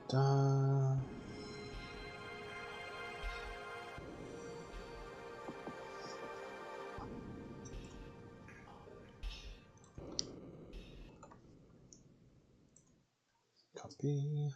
Da. Copy.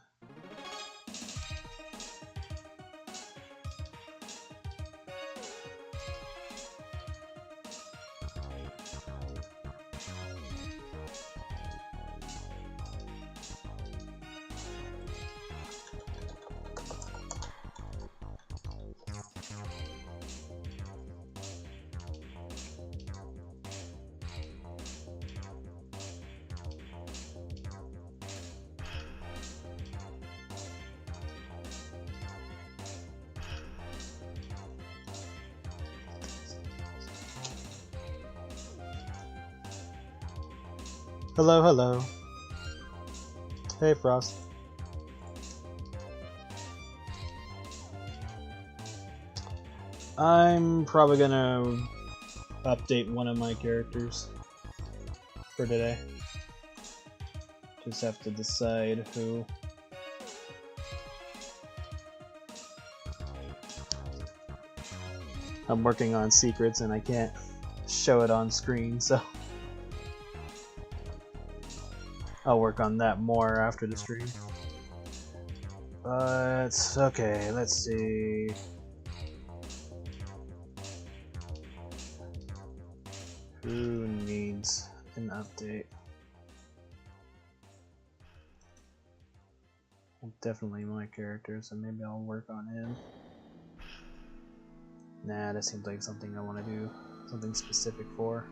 Hello, hello. Hey, Frost. I'm probably gonna update one of my characters for today. Just have to decide who. I'm working on secrets and I can't show it on screen, so I'll work on that more after the stream. But okay, let's see. Who needs an update? Definitely my character, so maybe I'll work on him. Nah, that seems like something I want to do something specific for.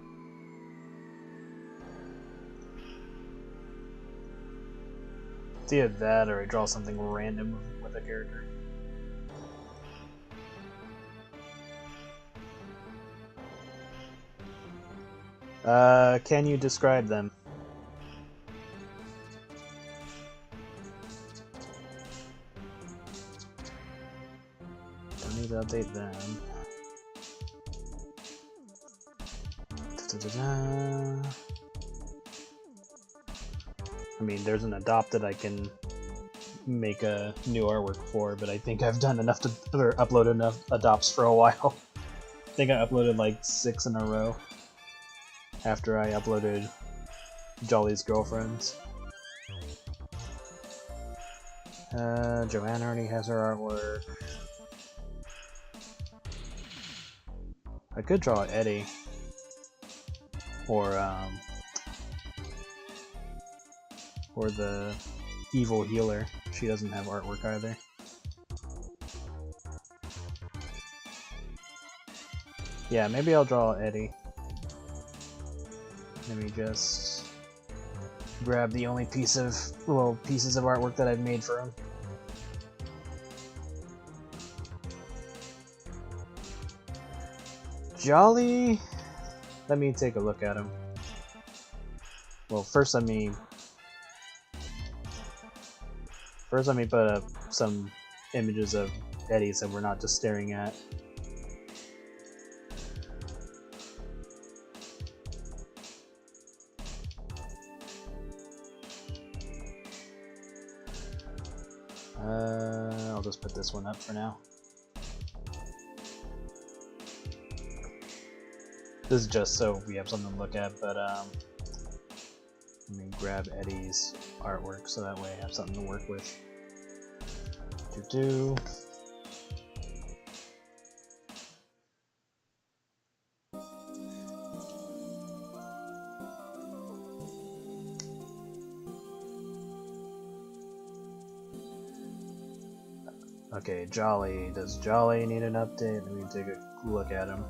It's either that or I draw something random with a character. Can you describe them? Don't need to update them. Da-da-da-da. I mean, there's an adopt that I can make a new artwork for, but I think I've done enough to or upload enough adopts for a while. I think I uploaded like 6 in a row after I uploaded Jolly's Girlfriends. Joanne already has her artwork. I could draw Eddie or the evil healer. She doesn't have artwork either. Yeah, maybe I'll draw Eddie. Let me just grab the only pieces of artwork that I've made for him. Jolly, let me take a look at him. Well, first let me put up some images of Eddie so we're not just staring at. I'll just put this one up for now. This is just so we have something to look at, but let me grab Eddie's artwork so that way I have something to work with. Okay, Jolly. Does Jolly need an update? Let me take a look at him.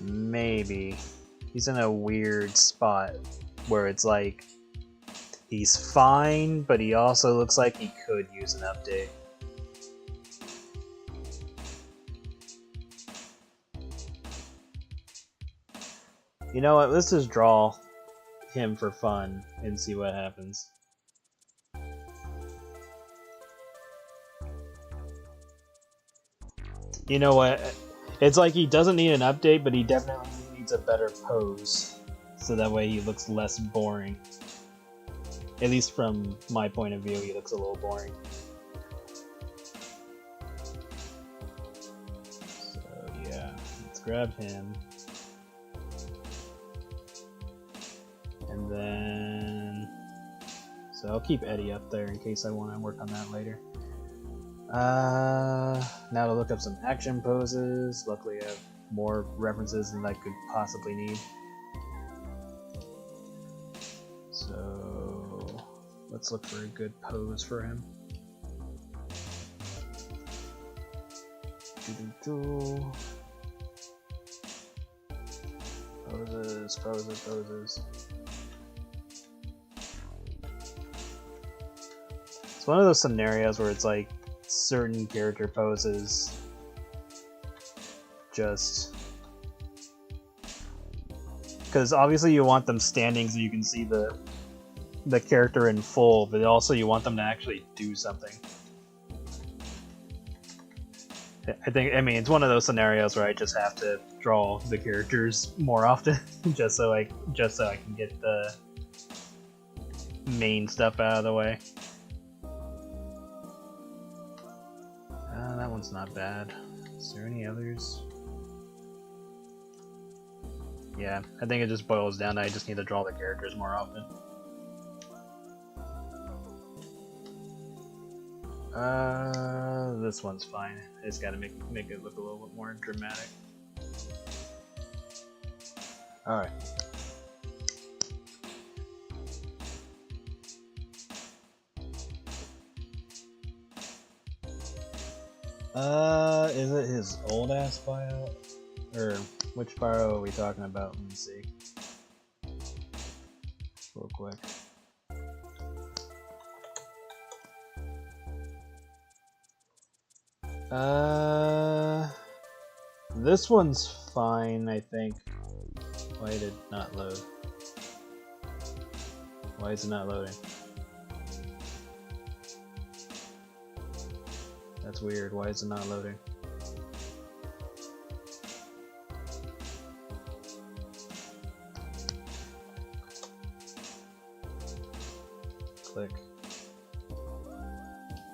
Maybe. He's in a weird spot where it's like he's fine, but he also looks like he could use an update. You know what, let's just draw him for fun and see what happens. You know what? It's like he doesn't need an update, but he definitely needs a better pose. So that way he looks less boring. At least from my point of view, he looks a little boring. So yeah, let's grab him. And then... So I'll keep Eddie up there in case I want to work on that later. Now to look up some action poses. Luckily I have more references than I could possibly need. So let's look for a good pose for him. Poses, poses, poses. It's one of those scenarios where it's like certain character poses just because obviously you want them standing so you can see the character in full, but also you want them to actually do something. I mean it's one of those scenarios where I just have to draw the characters more often just so I can get the main stuff out of the way. That one's not bad. Is there any others? Yeah, I think it just boils down to I just need to draw the characters more often. This one's fine. I just gotta make it look a little bit more dramatic. Alright. Is it his old ass bio? Or which bio are we talking about? Let me see. Real quick. This one's fine, I think. Why did it not load? Why is it not loading? That's weird. Why is it not loading? Click.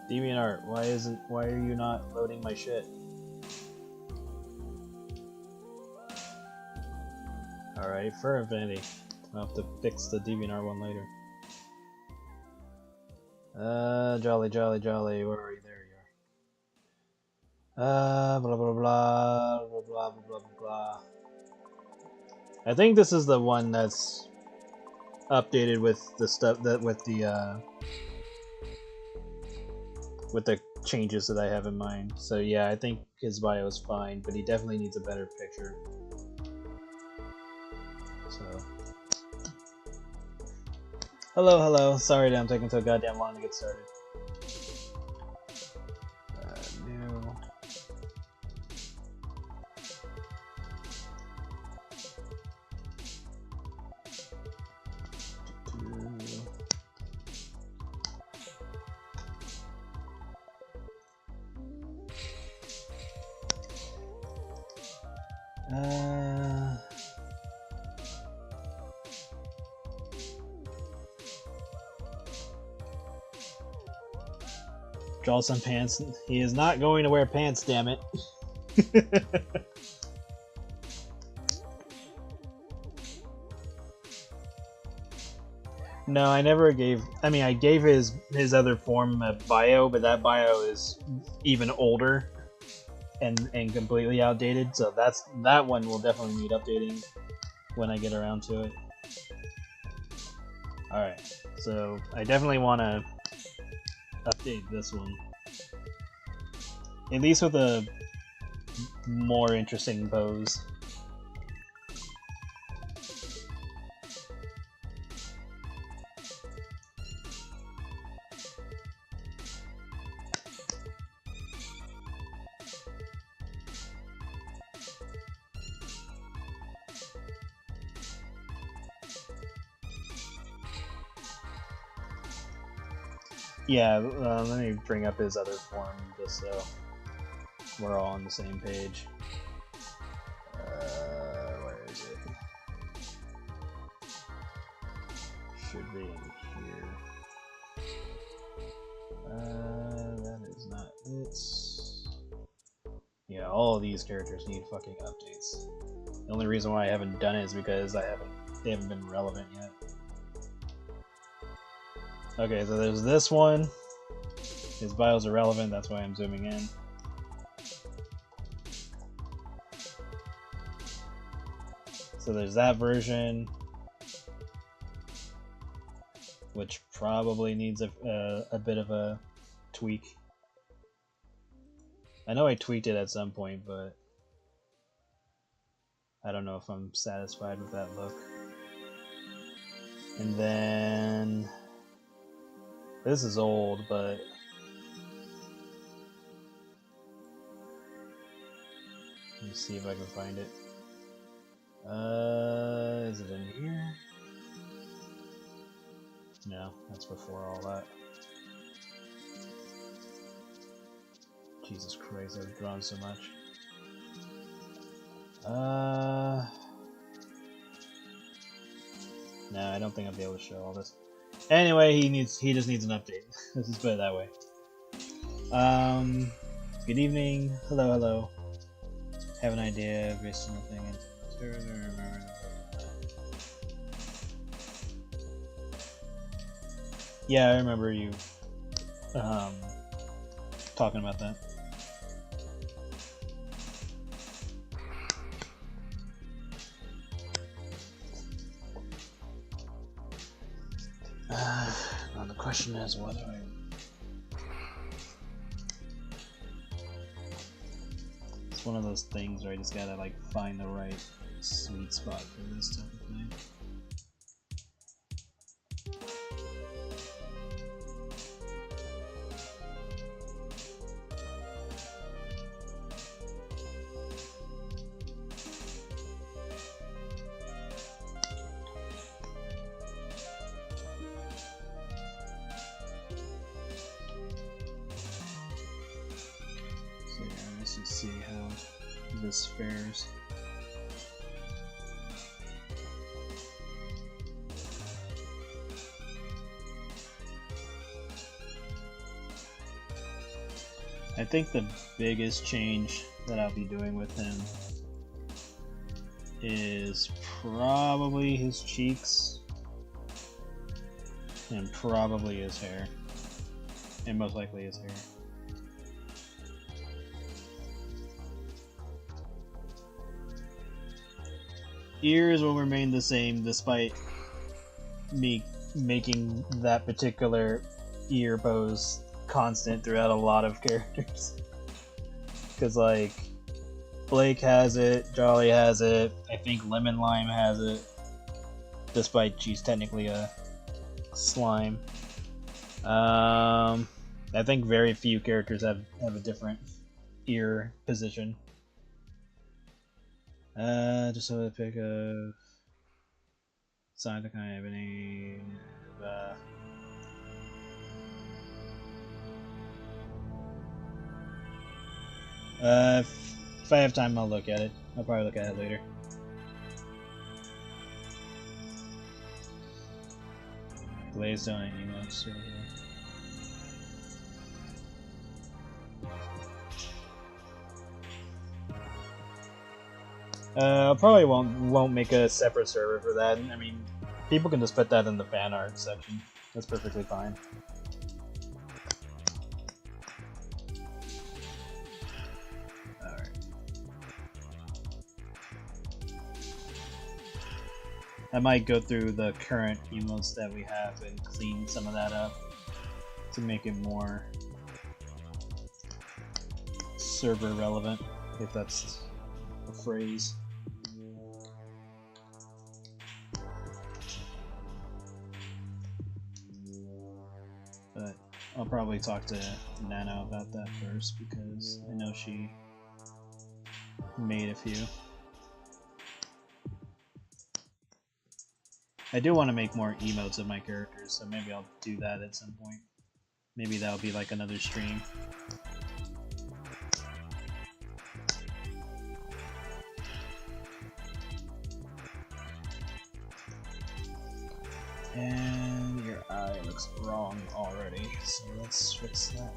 DeviantArt, why are you not loading my shit? Alright, for Infinity. I'll have to fix the DeviantArt one later. Jolly, where are you? There you are. Blah blah blah, blah blah blah blah blah. I think this is the one that's updated with the stuff that with the changes that I have in mind. So yeah, I think his bio is fine, but he definitely needs a better picture. So hello. Sorry that I'm taking so goddamn long to get started. New. Draw some pants. He is not going to wear pants, damn it. No, I never gave... I mean, I gave his other form a bio, but that bio is even older and completely outdated, so that one will definitely need updating when I get around to it. Alright, so I definitely want to update this one. At least with a more interesting pose. Yeah, let me bring up his other form just so. we're all on the same page. Where is it? Should be in here. That is not it. Yeah, all of these characters need fucking updates. The only reason why I haven't done it is because they haven't been relevant yet. Okay, so there's this one. His bios are relevant, that's why I'm zooming in. So there's that version, which probably needs a bit of a tweak. I know I tweaked it at some point, but I don't know if I'm satisfied with that look. And then this is old, but let me see if I can find it. Is it in here? No, that's before all that. Jesus Christ, I've drawn so much. No, I don't think I'll be able to show all this. Anyway, he just needs an update. Let's just put it that way. Good evening. Hello, hello. Have an idea of this thing. Yeah, I remember you talking about that. Now the question is whether it's one of those things where I just gotta like find the right sweet spot for this type of thing. See how this fares. I think the biggest change that I'll be doing with him is probably his cheeks and probably his hair, and most likely his hair. Ears will remain the same despite me making that particular ear pose constant throughout a lot of characters. Because, like, Blake has it, Jolly has it, I think Lemon Lime has it, despite she's technically a slime. I think very few characters have a different ear position. Just have a pick of side to kind of any. If I have time, I'll look at it. I'll probably look at it later. Glazed on emotes. Probably won't make a separate server for that. I mean, people can just put that in the fan art section. That's perfectly fine. Alright. I might go through the current emotes that we have and clean some of that up to make it more server relevant, if that's a phrase. But I'll probably talk to Nano about that first because I know she made a few. I do want to make more emotes of my characters, so maybe I'll do that at some point. Maybe that'll be like another stream. looks wrong already, so let's fix that.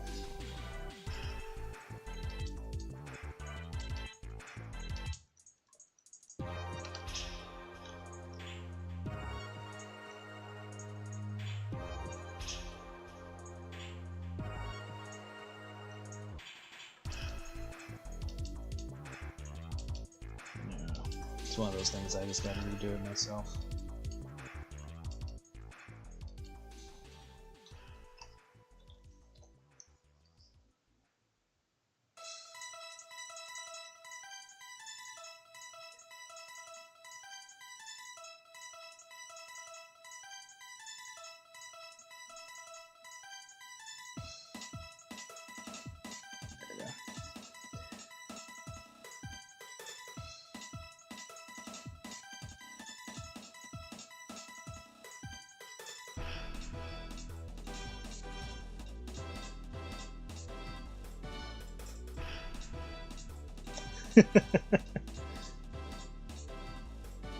It's one of those things I just gotta redo it myself. There we go.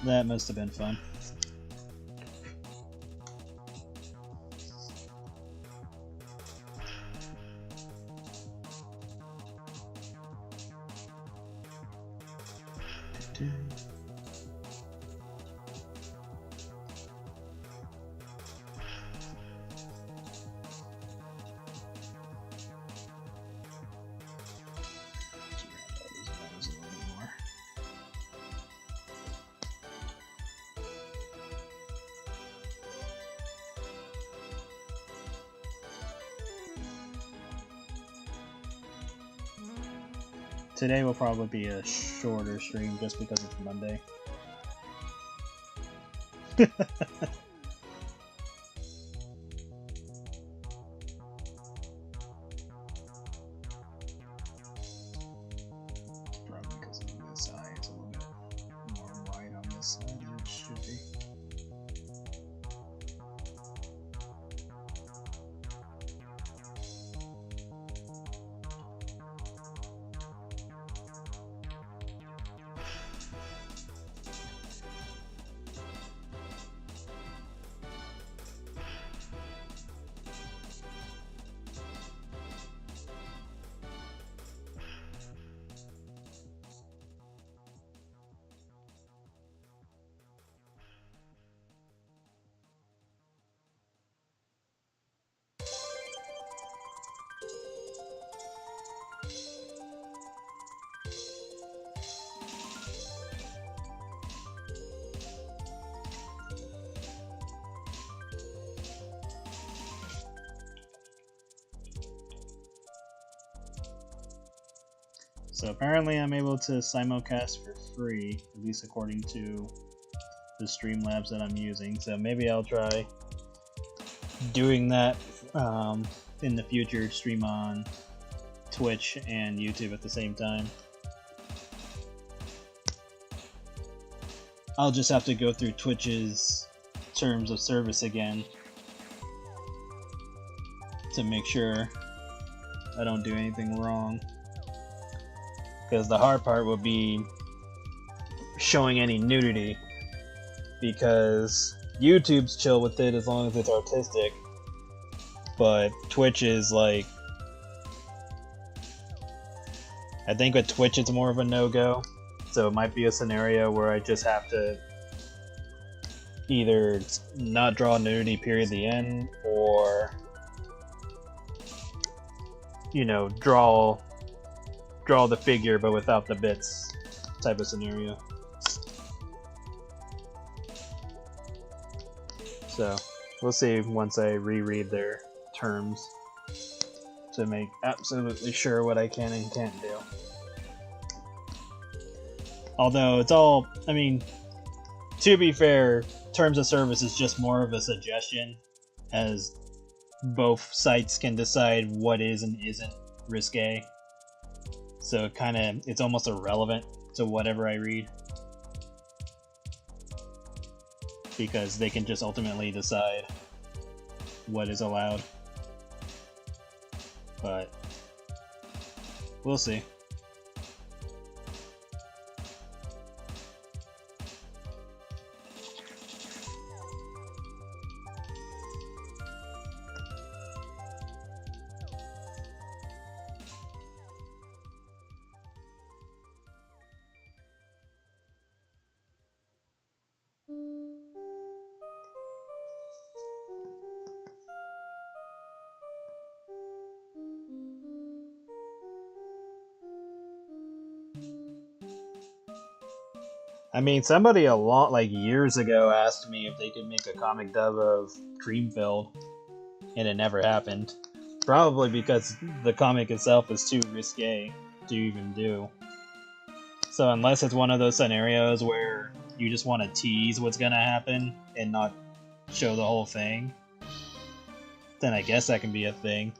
That must have been fun. Today will probably be a shorter stream just because it's Monday. Probably because this eye is a little bit more wide on this side than it should be. So apparently I'm able to simulcast for free, at least according to the Streamlabs that I'm using. So maybe I'll try doing that in the future, stream on Twitch and YouTube at the same time. I'll just have to go through Twitch's terms of service again to make sure I don't do anything wrong. Because the hard part would be showing any nudity, because YouTube's chill with it as long as it's artistic, but Twitch is like, I think with Twitch it's more of a no-go, so it might be a scenario where I just have to either not draw nudity period at the end, or, you know, draw the figure but without the bits type of scenario. So we'll see once I reread their terms to make absolutely sure what I can and can't do. Although it's all, I mean, to be fair, terms of service is just more of a suggestion, as both sites can decide what is and isn't risque. So it's almost irrelevant to whatever I read, because they can just ultimately decide what is allowed. But we'll see. I mean, somebody a lot like years ago asked me if they could make a comic dub of Dreamfield, and it never happened. Probably because the comic itself is too risque to even do. So unless it's one of those scenarios where you just want to tease what's gonna happen and not show the whole thing, then I guess that can be a thing.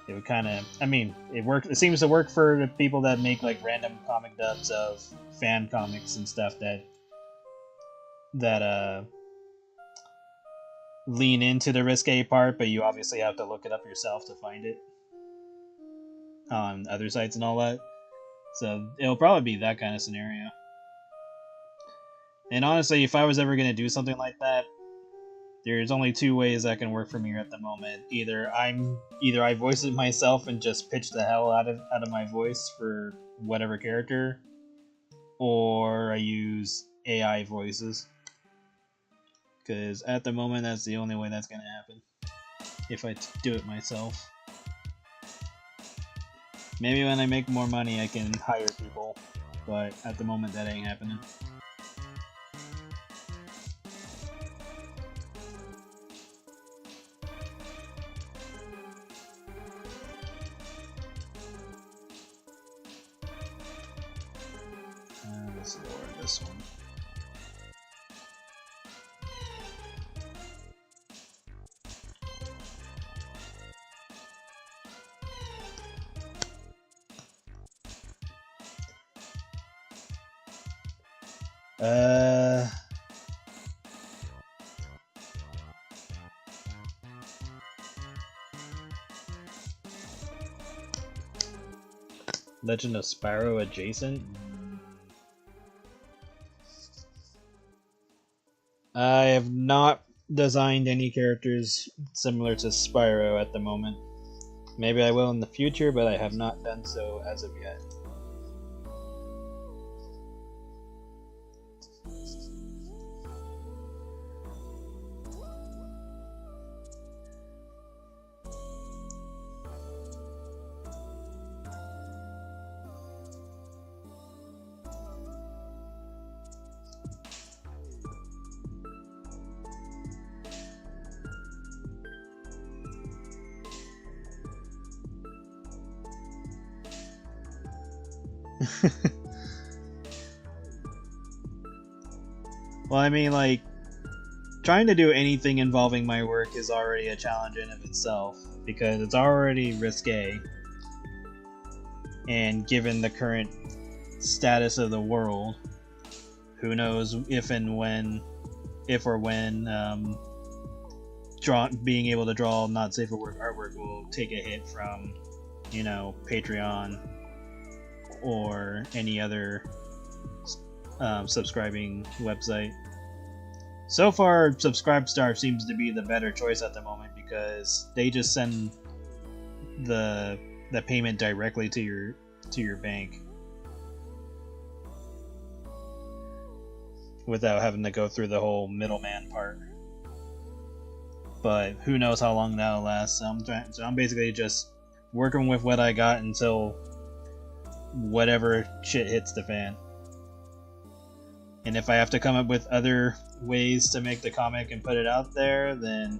It would kind of, I mean, it works. It seems to work for the people that make like random comic dubs of fan comics and stuff that lean into the risque part, but you obviously have to look it up yourself to find it on other sites and all that. So it'll probably be that kind of scenario. And honestly, if I was ever gonna do something like that, there's only two ways that can work for me at the moment. Either I voice it myself and just pitch the hell out of my voice for whatever character, or I use AI voices. Because at the moment, that's the only way that's gonna happen. If I do it myself. Maybe when I make more money, I can hire people, but at the moment, that ain't happening. Let's lower this one. Legend of Spyro adjacent? I have not designed any characters similar to Spyro at the moment. Maybe I will in the future, but I have not done so as of yet. Well, I mean, like, trying to do anything involving my work is already a challenge in of itself, because it's already risque, and given the current status of the world, who knows if or when being able to draw not safe for work artwork will take a hit from, Patreon or any other subscribing website. So far, Subscribestar seems to be the better choice at the moment, because they just send the payment directly to your bank without having to go through the whole middleman part. But who knows how long that'll last. So I'm basically just working with what I got until whatever shit hits the fan. And if I have to come up with other ways to make the comic and put it out there, then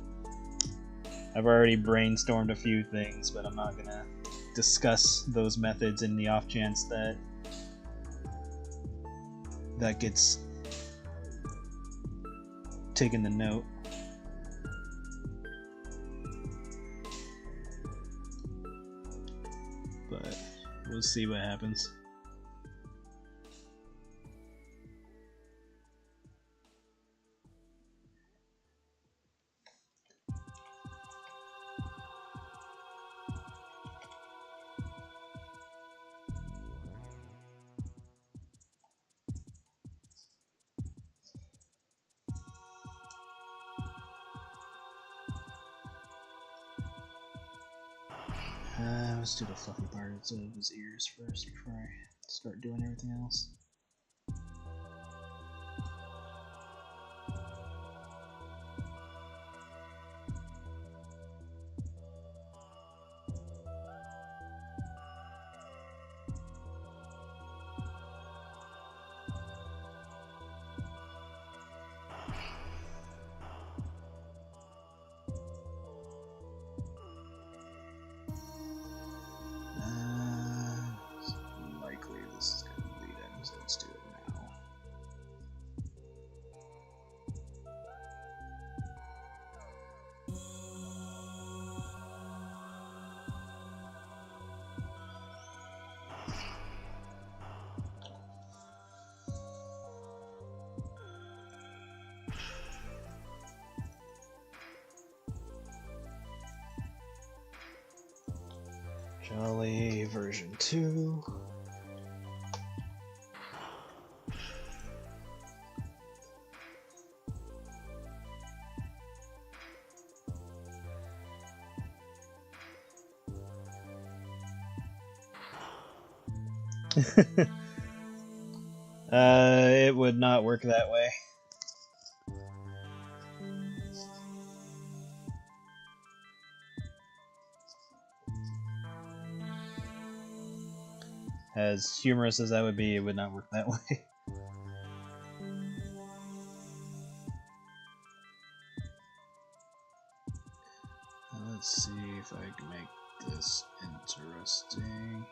I've already brainstormed a few things, but I'm not gonna discuss those methods in the off chance that gets taken to note. But we'll see what happens. Let's do the fluffy parts of his ears first before I start doing everything else. Jolly version 2. It would not work that way. As humorous as that would be, it would not work that way. Let's see if I can make this interesting.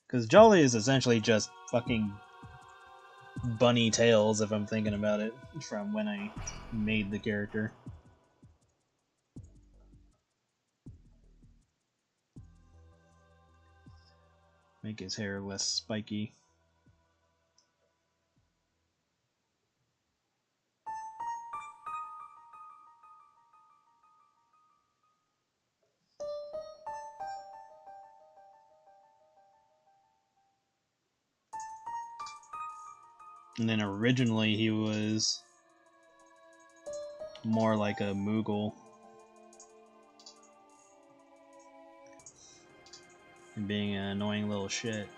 Because Jolly is essentially just fucking bunny tails, if I'm thinking about it, from when I made the character. Make his hair less spiky. And then originally he was more like a Moogle. And being an annoying little shit.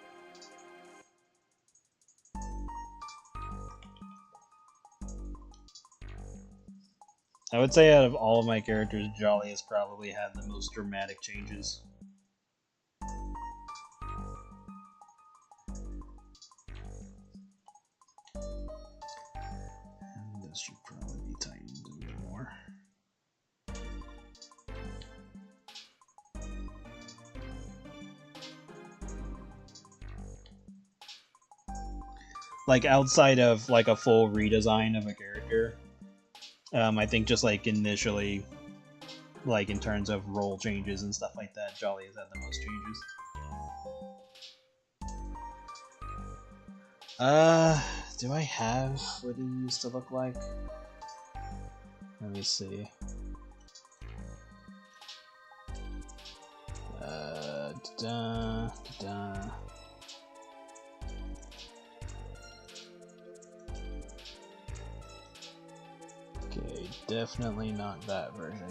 I would say out of all of my characters, Jolly has probably had the most dramatic changes. And this should probably be tightened a bit more. Like outside of like a full redesign of a character, I think just like initially, like in terms of role changes and stuff like that, Jolly has had the most changes. Do I have what he used to look like? Let me see. Okay, definitely not that version.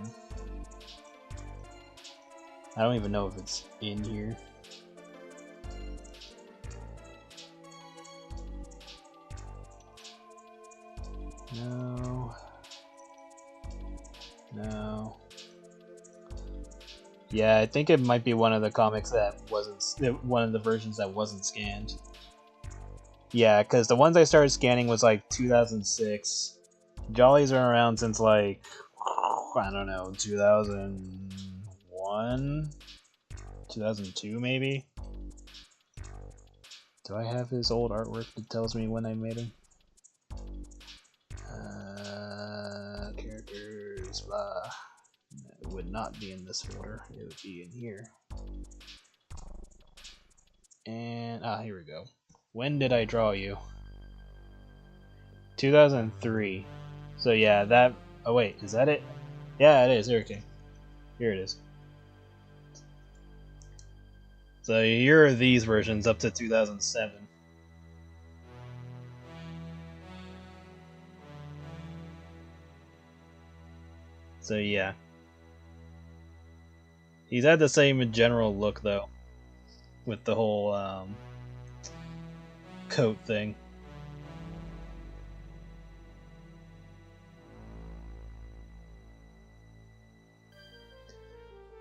I don't even know if it's in here. No. No. Yeah, I think it might be one of the comics that wasn't, one of the versions that wasn't scanned. Yeah, because the ones I started scanning was like 2006. Jolly's are around since like, I don't know, 2001? 2002 maybe? Do I have his old artwork that tells me when I made him? Characters, blah. It would not be in this folder, it would be in here. And, here we go. When did I draw you? 2003. So yeah, that, oh wait, is that it? Yeah, it is, okay. Here it is. So here are these versions up to 2007. So yeah. He's had the same general look though, with the whole coat thing.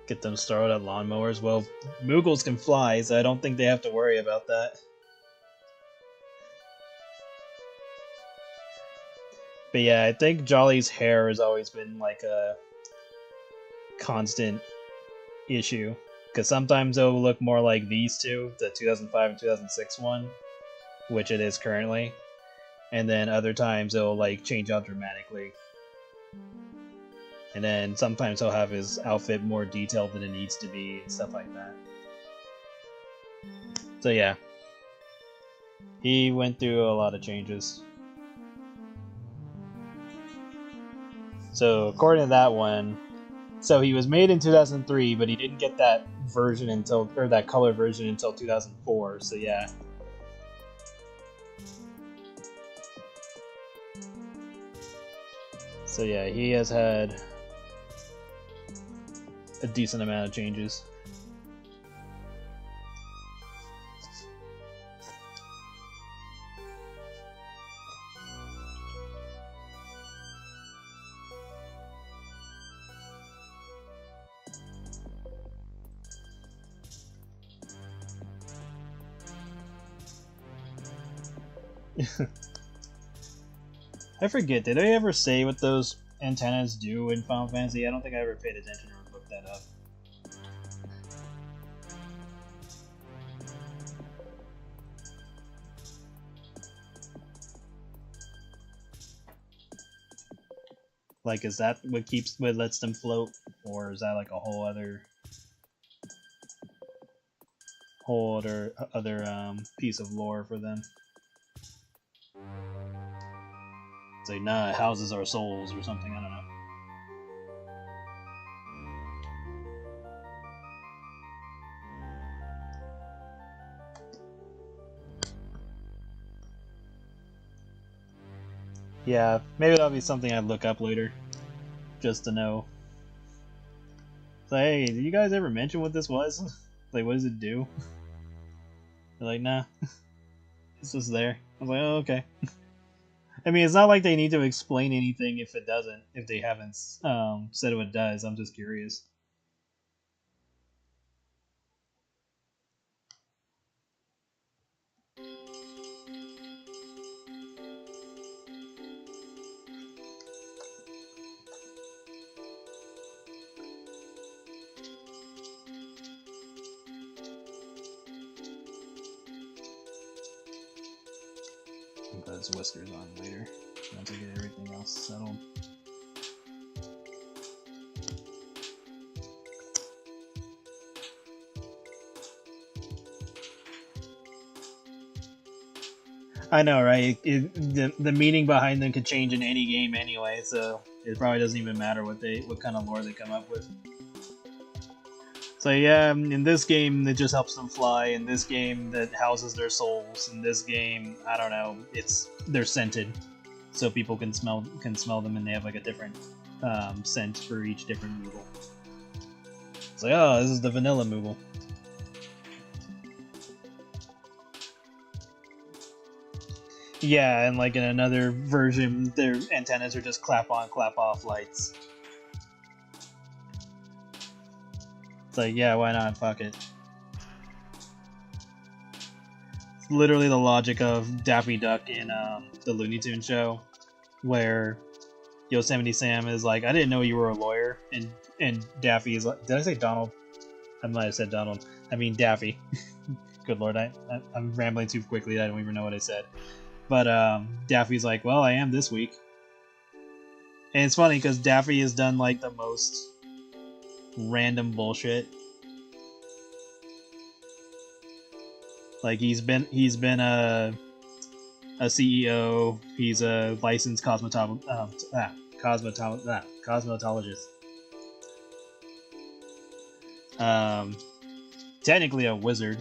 Get them started at lawnmowers. Well, Moogles can fly, so I don't think they have to worry about that. But yeah, I think Jolly's hair has always been like a constant issue. Because sometimes it'll look more like these two, the 2005 and 2006 one, which it is currently. And then other times it'll like change out dramatically. And then sometimes he'll have his outfit more detailed than it needs to be and stuff like that. So yeah. He went through a lot of changes. So according to that one, so he was made in 2003, but he didn't get that version until, or that color version until 2004. So yeah. So yeah, he has had a decent amount of changes. I forget, did I ever say what those antennas do in Final Fantasy? I don't think I ever paid attention or looked that up. Like, is that what lets them float, or is that like a whole other piece of lore for them? It's like, nah, it houses our souls or something, I don't know. Yeah, maybe that'll be something I'd look up later, just to know. So, hey, did you guys ever mention what this was? Like, what does it do? They're like, nah, it's just there. I was like, oh, okay. I mean, it's not like they need to explain anything if they haven't said what it does. I'm just curious. I'll put his whiskers on later once I get everything else settled. I know, right? The meaning behind them could change in any game anyway, so it probably doesn't even matter what kind of lore they come up with. So yeah, in this game it just helps them fly. In this game that houses their souls. In this game, I don't know, they're scented, so people can smell them, and they have like a different scent for each different Moogle. It's like, oh, this is the vanilla Moogle. Yeah, and like in another version, their antennas are just clap on, clap off lights. It's like, yeah, why not? Fuck it. It's literally the logic of Daffy Duck in the Looney Tunes show, where Yosemite Sam is like, I didn't know you were a lawyer, and Daffy is like, did I say Donald? I might have said Donald. I mean Daffy. Good lord, I'm rambling too quickly. I don't even know what I said. But Daffy's like, well, I am this week. And it's funny because Daffy has done like the most random bullshit. Like he's been a CEO. He's a licensed cosmetologist. Technically a wizard.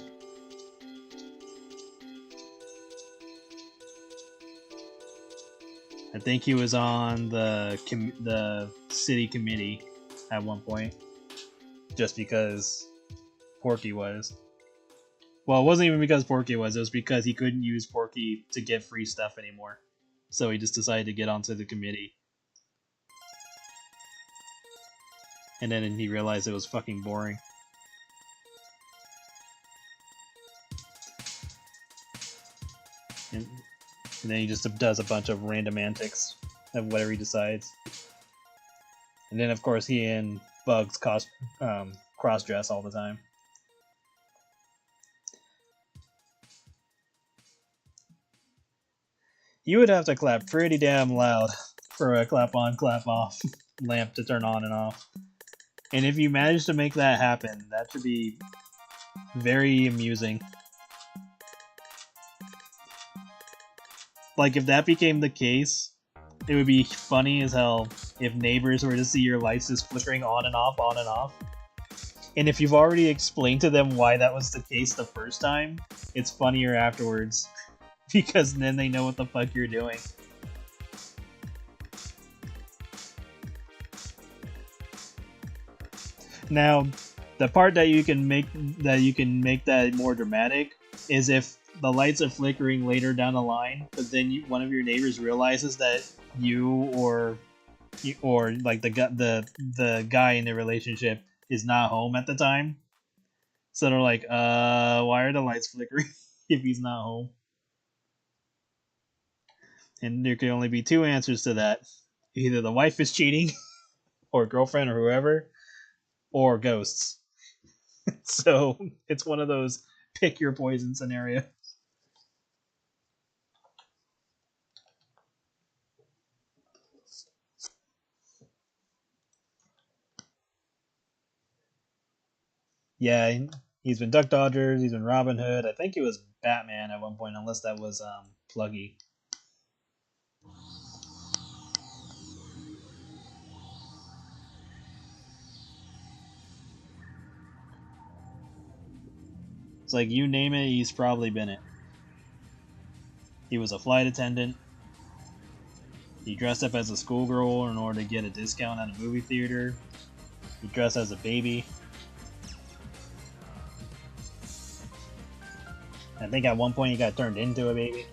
I think he was on the city committee at one point, just because Porky was. Well, it wasn't even because Porky was, it was because he couldn't use Porky to get free stuff anymore. So he just decided to get onto the committee. And then he realized it was fucking boring. And then he just does a bunch of random antics of whatever he decides. And then, of course, he and Bugs cross-dress all the time. You would have to clap pretty damn loud for a clap-on, clap-off lamp to turn on and off. And if you manage to make that happen, that should be very amusing. Like, if that became the case, It would be funny as hell if neighbors were to see your lights just flickering on and off, on and off. And if you've already explained to them why that was the case the first time, it's funnier afterwards. Because then they know what the fuck you're doing. Now, the part that you can make that more dramatic is if the lights are flickering later down the line, but then one of your neighbors realizes that you or like the guy in the relationship is not home at the time. So they're like, why are the lights flickering if he's not home? And there can only be two answers to that. Either the wife is cheating, or girlfriend, or whoever, or ghosts. So it's one of those pick your poison scenario. Yeah, he's been Duck Dodgers, he's been Robin Hood. I think he was Batman at one point, unless that was Pluggy. It's like you name it, he's probably been it. He was a flight attendant. He dressed up as a schoolgirl in order to get a discount at a movie theater. He dressed as a baby. I think at one point he got turned into a baby.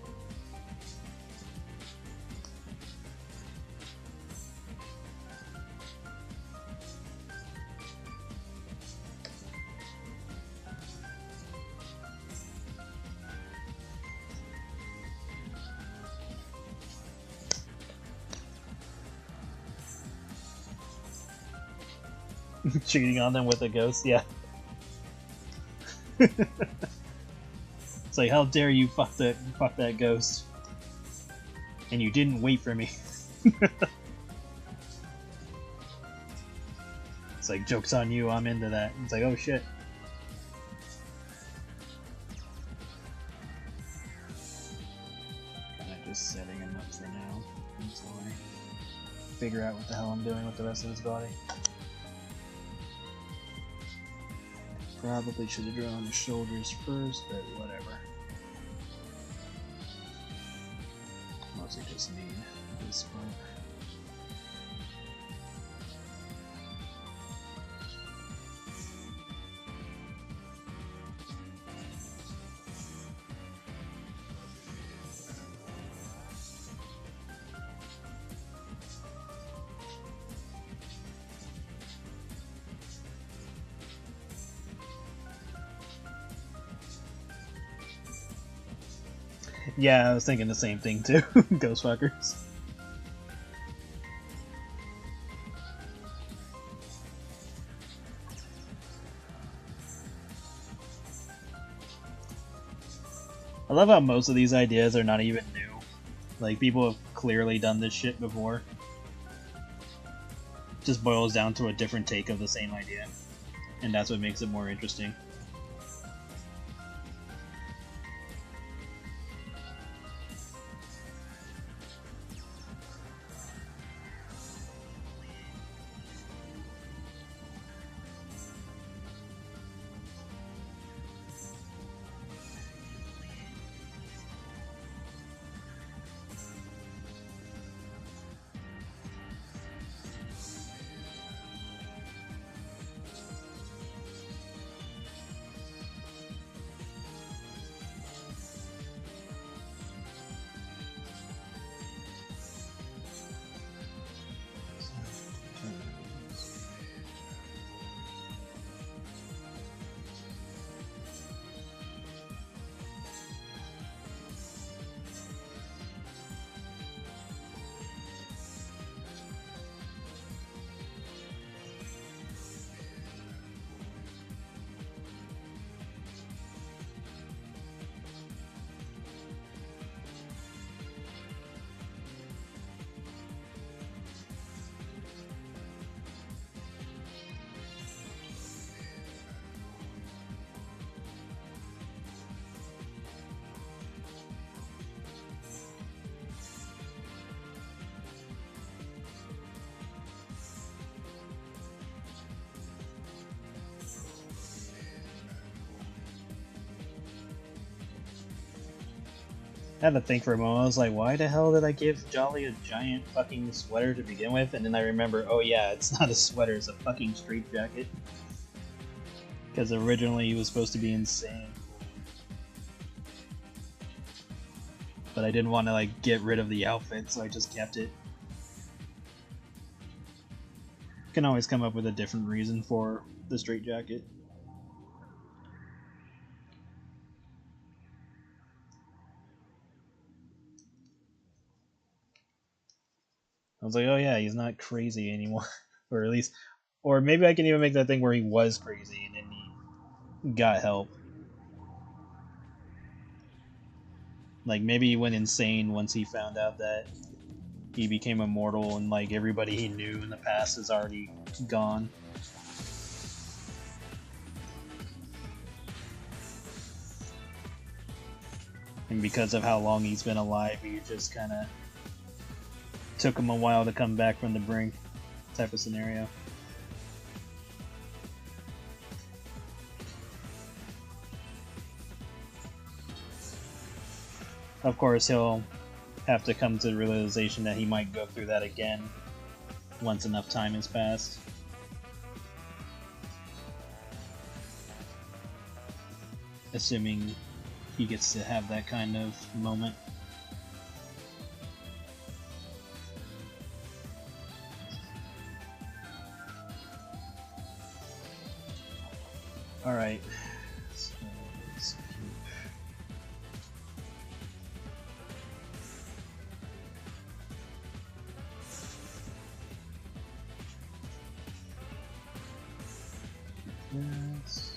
Cheating on them with a ghost, yeah. It's like, how dare you fuck that ghost. And you didn't wait for me. It's like, joke's on you, I'm into that. It's like, oh shit. Kinda just setting him up for now until I figure out what the hell I'm doing with the rest of his body. Probably should have drawn the shoulders first, but whatever. Mostly just need this part. Yeah, I was thinking the same thing too. Ghost fuckers. I love how most of these ideas are not even new. Like, people have clearly done this shit before. Just boils down to a different take of the same idea. And that's what makes it more interesting. I had to think for a moment. I was like, why the hell did I give Jolly a giant fucking sweater to begin with? And then I remember, oh yeah, it's not a sweater, it's a fucking straight jacket. Because originally he was supposed to be insane. But I didn't want to like get rid of the outfit, so I just kept it. Can always come up with a different reason for the straight jacket. I was like, oh yeah, he's not crazy anymore. Or at least, or maybe I can even make that thing where he was crazy and then he got help. Like maybe he went insane once he found out that he became immortal and like everybody he knew in the past is already gone. And because of how long he's been alive, he just kind of took him a while to come back from the brink type of scenario. Of course, he'll have to come to the realization that he might go through that again once enough time has passed. Assuming he gets to have that kind of moment. Alright. So let's keep... Yes.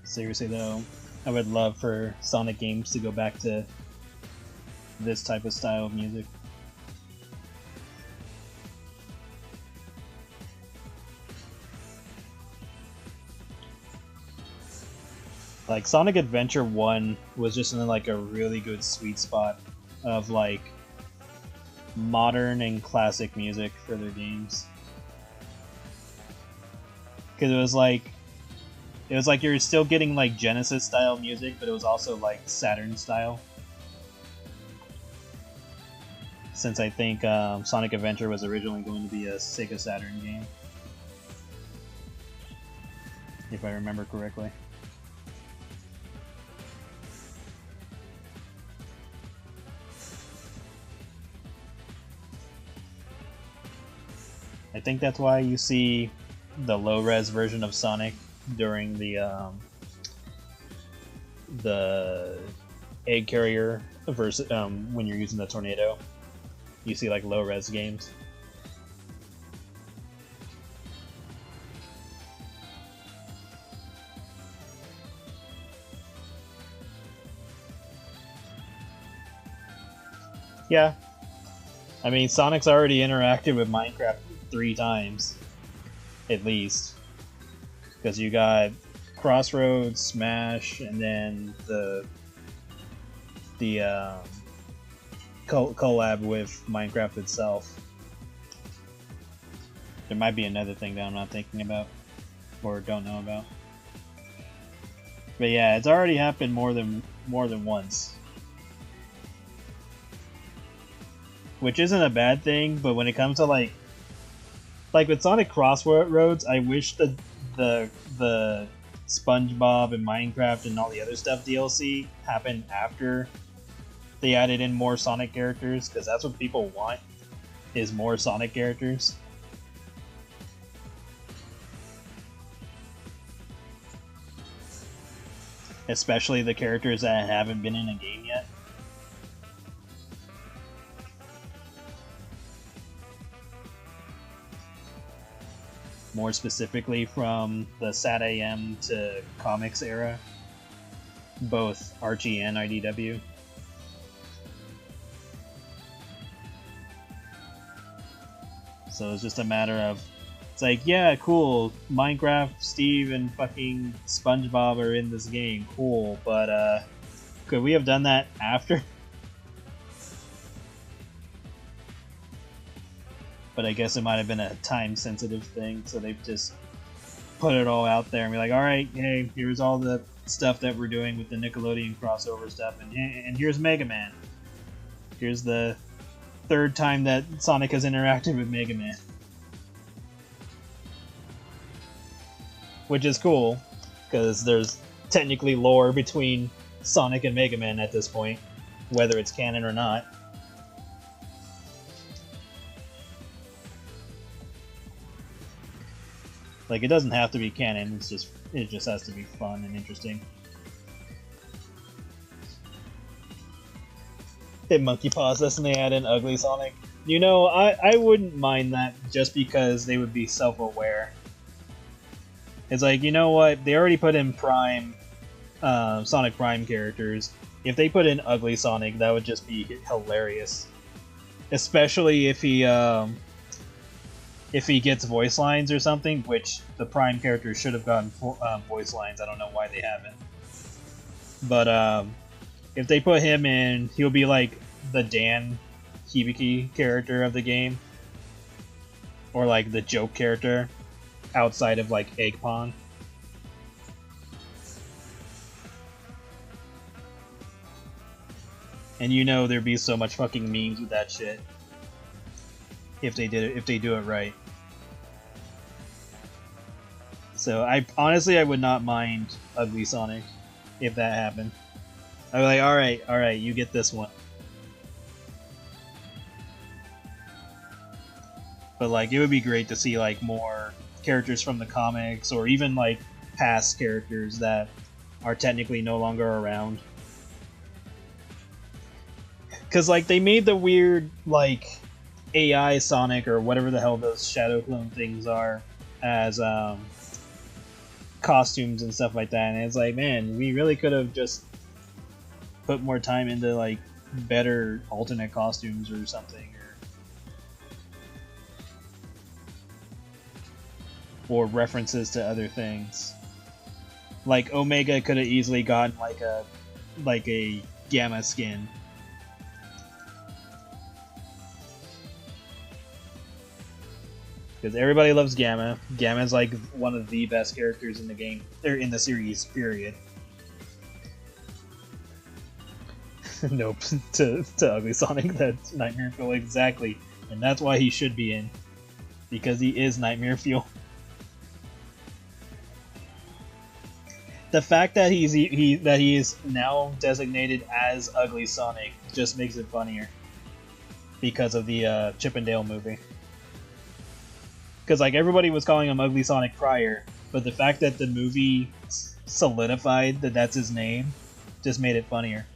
Seriously though, I would love for Sonic games to go back to this type of style of music. Like Sonic Adventure 1 was just in like a really good sweet spot of like modern and classic music for their games. Because it was like you're still getting like Genesis style music, but it was also like Saturn style. Since I think Sonic Adventure was originally going to be a Sega Saturn game, if I remember correctly. I think that's why you see the low-res version of Sonic during the egg carrier versus when you're using the tornado. You see like low-res games. Yeah. I mean, Sonic's already interacted with Minecraft 3 times, at least. Because you got Crossroads, Smash, and then the collab with Minecraft itself. There might be another thing that I'm not thinking about, or don't know about. But yeah, it's already happened more than once. Which isn't a bad thing, but when it comes to like with Sonic Crossroads, I wish the SpongeBob and Minecraft and all the other stuff DLC happened after they added in more Sonic characters, because that's what people want, is more Sonic characters. Especially the characters that haven't been in a game yet. More specifically from the SatAM to comics era, both Archie and IDW. So it's just a matter of, it's like, yeah, cool, Minecraft, Steve, and fucking SpongeBob are in this game, cool, but could we have done that after? But I guess it might have been a time-sensitive thing, so they've just put it all out there and be like, alright, hey, here's all the stuff that we're doing with the Nickelodeon crossover stuff, and here's Mega Man. Here's the third time that Sonic has interacted with Mega Man. Which is cool, because there's technically lore between Sonic and Mega Man at this point, whether it's canon or not. Like, it doesn't have to be canon, it just has to be fun and interesting. Hit monkey paws us and they add in Ugly Sonic. You know, I wouldn't mind that just because they would be self-aware. It's like, you know what, they already put in Prime, Sonic Prime characters. If they put in Ugly Sonic, that would just be hilarious. Especially if he gets voice lines or something, which the Prime characters should have gotten voice lines. I don't know why they haven't. But if they put him in, he'll be like the Dan Hibiki character of the game. Or like the joke character outside of like Egg Pond. And you know there'd be so much fucking memes with that shit. If they do it right. So I would not mind Ugly Sonic if that happened. I'd be like, alright, you get this one. But like, it would be great to see like more characters from the comics, or even like past characters that are technically no longer around. Cause like they made the weird like AI Sonic or whatever the hell those shadow clone things are as costumes and stuff like that, and it's like, man, we really could have just put more time into like better alternate costumes or something, or references to other things. Like Omega could have easily gotten like a Gamma skin. Because everybody loves Gamma. Gamma's like one of the best characters in the game, or in the series, period. Nope, to Ugly Sonic, that's Nightmare Fuel, exactly. And that's why he should be in. Because he is Nightmare Fuel. The fact that he is now designated as Ugly Sonic just makes it funnier. Because of the Chip and Dale movie. Because like everybody was calling him Ugly Sonic prior, but the fact that the movie solidified that that's his name just made it funnier.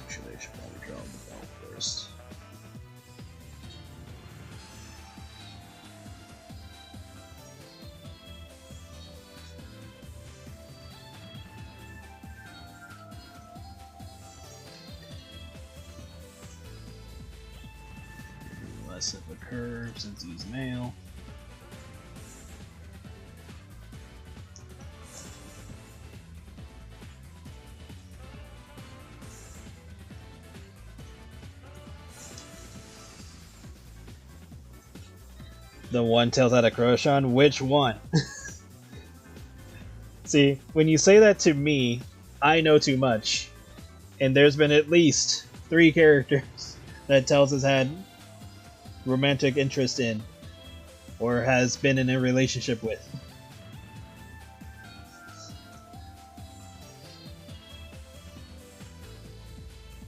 Actually, I should probably draw the belt first. Less of a curve since he's male. The one Tails had a crush on? Which one? See, when you say that to me, I know too much. And there's been at least 3 characters that Tails has had romantic interest in, or has been in a relationship with.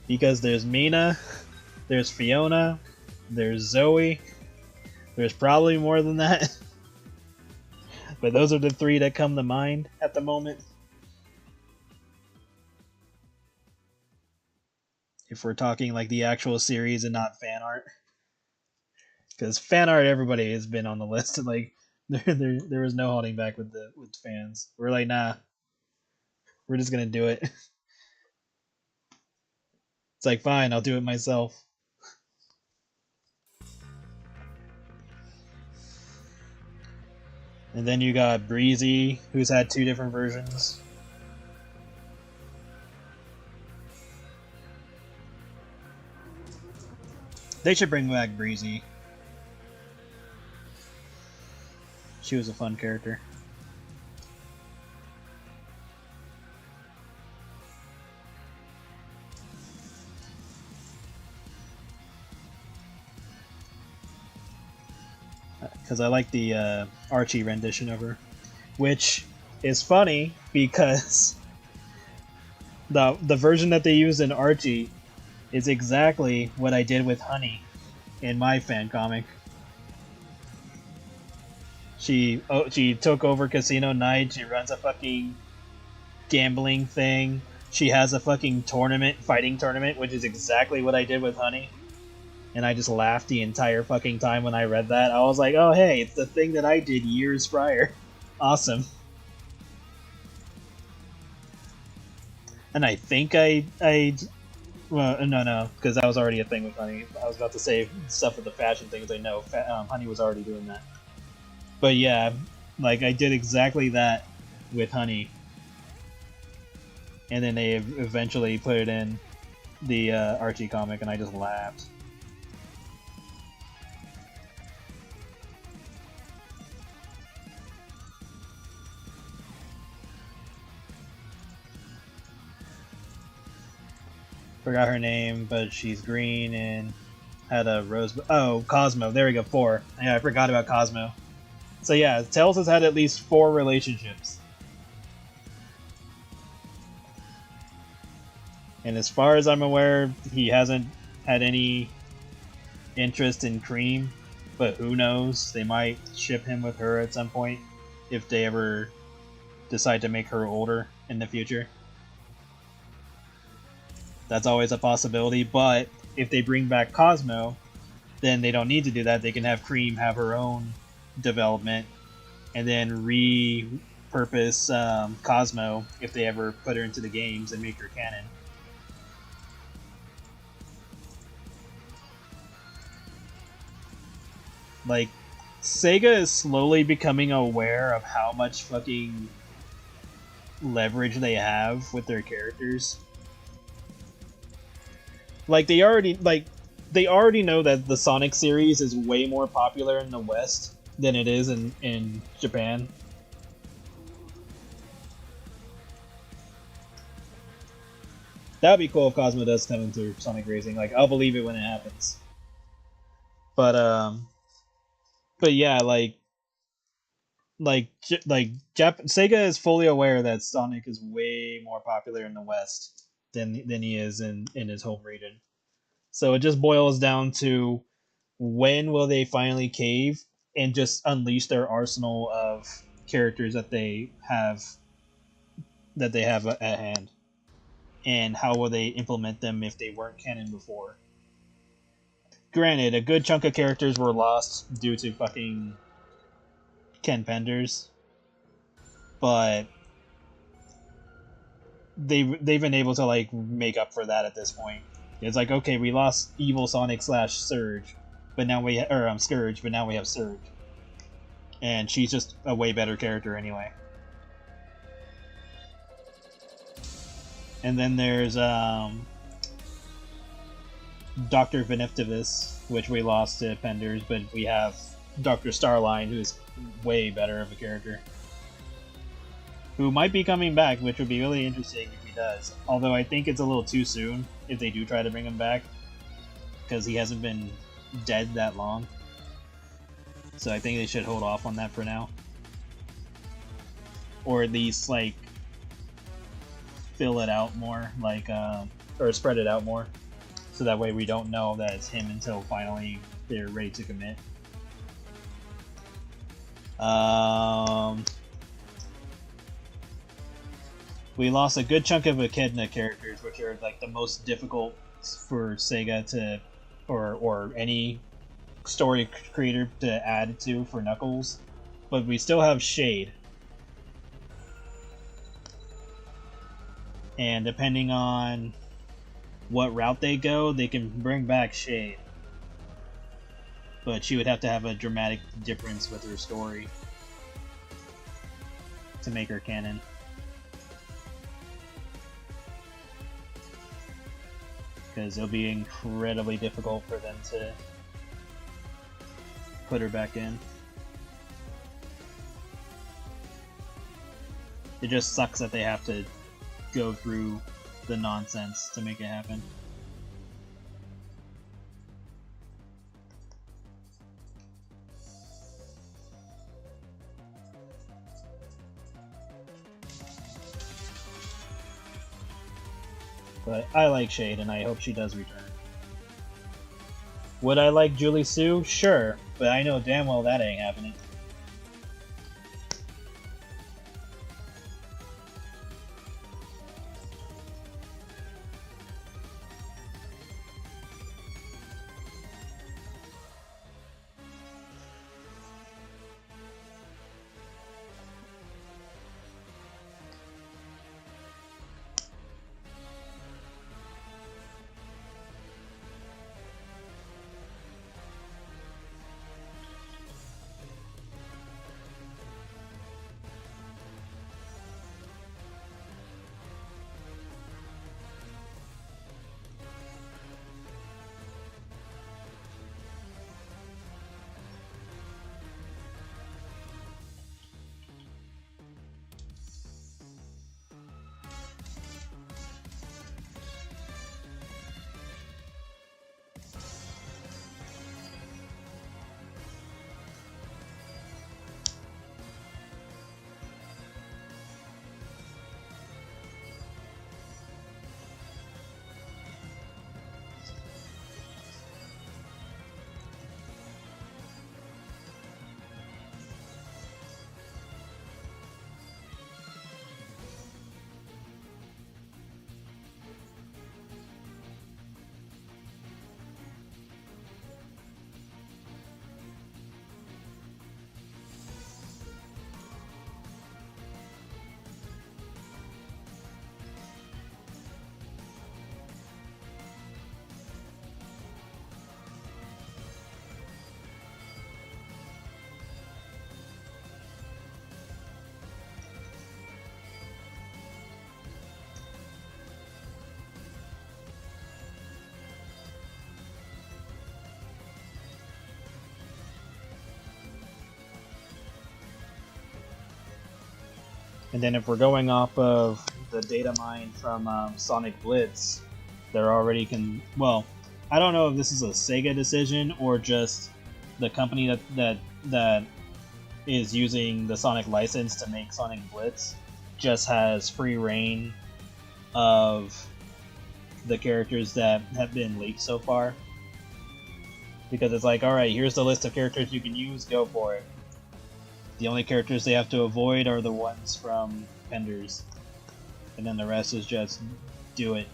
Because there's Mina, there's Fiona, there's Zoe, there's probably more than that. But those are the 3 that come to mind at the moment. If we're talking like the actual series and not fan art. Because fan art, everybody has been on the list. Like there was no holding back with fans. We're like, nah, we're just gonna do it. It's like, fine, I'll do it myself. And then you got Breezy, who's had 2 different versions. They should bring back Breezy. She was a fun character. Because I like the Archie rendition of her. Which is funny because the version that they used in Archie is exactly what I did with Honey in my fan comic. She took over Casino Night, she runs a fucking gambling thing, she has a fucking fighting tournament, which is exactly what I did with Honey. And I just laughed the entire fucking time when I read that. I was like, oh hey, it's the thing that I did years prior. Awesome. And I think well, no, because that was already a thing with Honey. I was about to say stuff with the fashion things. I know Honey was already doing that. But yeah, like I did exactly that with Honey. And then they eventually put it in the Archie comic, and I just laughed. Forgot her name, but she's green and had a rose. Oh, Cosmo. There we go. 4. Yeah, I forgot about Cosmo. So yeah, Tails has had at least 4 relationships. And as far as I'm aware, he hasn't had any interest in Cream. But who knows? They might ship him with her at some point if they ever decide to make her older in the future. That's always a possibility, but if they bring back Cosmo, then they don't need to do that. They can have Cream have her own development and then repurpose Cosmo if they ever put her into the games and make her canon. Like, Sega is slowly becoming aware of how much fucking leverage they have with their characters. Like they already know that the Sonic series is way more popular in the West than it is in Japan. That would be cool if Cosmo does come into Sonic Racing. Like, I'll believe it when it happens. But yeah, Sega is fully aware that Sonic is way more popular in the West than he is in his home region. So it just boils down to when will they finally cave and just unleash their arsenal of characters that they have at hand, and how will they implement them if they weren't canon before. Granted, a good chunk of characters were lost due to fucking Ken Penders, but they've been able to like make up for that at this point. It's like, okay, we lost Evil Sonic / Surge, but now Scourge, but now we have Surge, and she's just a way better character anyway. And then there's Dr. Venectivus, which we lost to Penders, but we have Dr. Starline, who's way better of a character. Who might be coming back, which would be really interesting if he does. Although I think it's a little too soon if they do try to bring him back, because he hasn't been dead that long. So I think they should hold off on that for now. Or at least, like, fill it out more, like, or spread it out more. So that way we don't know that it's him until finally they're ready to commit. We lost a good chunk of Echidna characters, which are like the most difficult for Sega to, or any story creator to add to for Knuckles. But we still have Shade. And depending on what route they go, they can bring back Shade. But she would have to have a dramatic difference with her story to make her canon. Because it'll be incredibly difficult for them to put her back in. It just sucks that they have to go through the nonsense to make it happen. But I like Shade, and I hope she does return. Would I like Julie Sue? Sure, but I know damn well that ain't happening. And then if we're going off of the data mine from Sonic Blitz, they're already well, I don't know if this is a Sega decision or just the company that is using the Sonic license to make Sonic Blitz just has free reign of the characters that have been leaked so far. Because it's like, alright, here's the list of characters you can use, go for it. The only characters they have to avoid are the ones from Penders. And then the rest is just do it.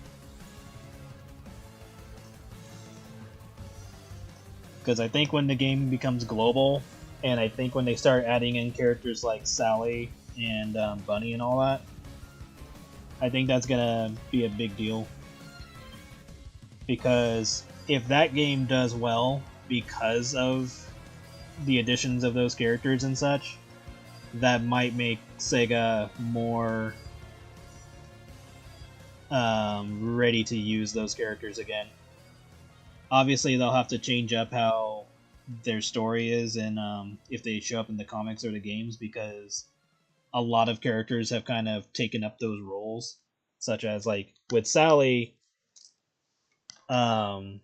Because I think when the game becomes global, and I think when they start adding in characters like Sally and Bunny and all that, I think that's gonna be a big deal. Because if that game does well because of the additions of those characters and such, that might make Sega more ready to use those characters again. Obviously, they'll have to change up how their story is and if they show up in the comics or the games, because a lot of characters have kind of taken up those roles, such as like with Sally, um,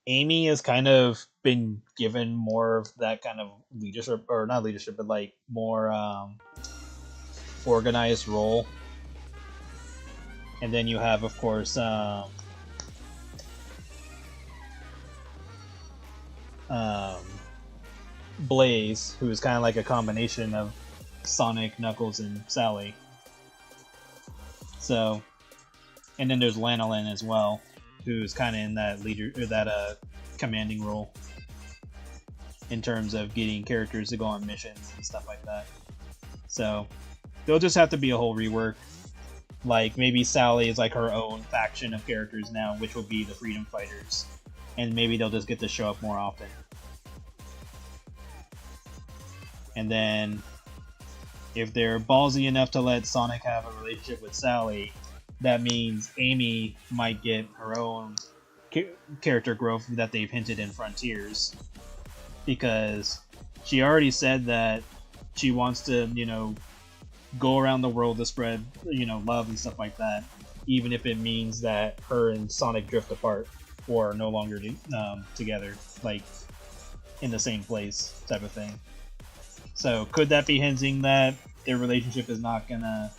Amy has kind of been given more of that kind of leadership, or not leadership, but like more organized role. And then you have, of course, um, Blaze, who is kind of like a combination of Sonic, Knuckles, and Sally. So, and then there's Lanolin as well, who's kind of in that leader or that commanding role in terms of getting characters to go on missions and stuff like that. So, there'll just have to be a whole rework. Like maybe Sally is like her own faction of characters now, which will be the Freedom Fighters, and maybe they'll just get to show up more often. And then, if they're ballsy enough to let Sonic have a relationship with Sally, that means Amy might get her own character growth that they've hinted in Frontiers, because she already said that she wants to, go around the world to spread, love and stuff like that, even if it means that her and Sonic drift apart or are no longer together, like in the same place, type of thing. So could that be hinting that their relationship is not gonna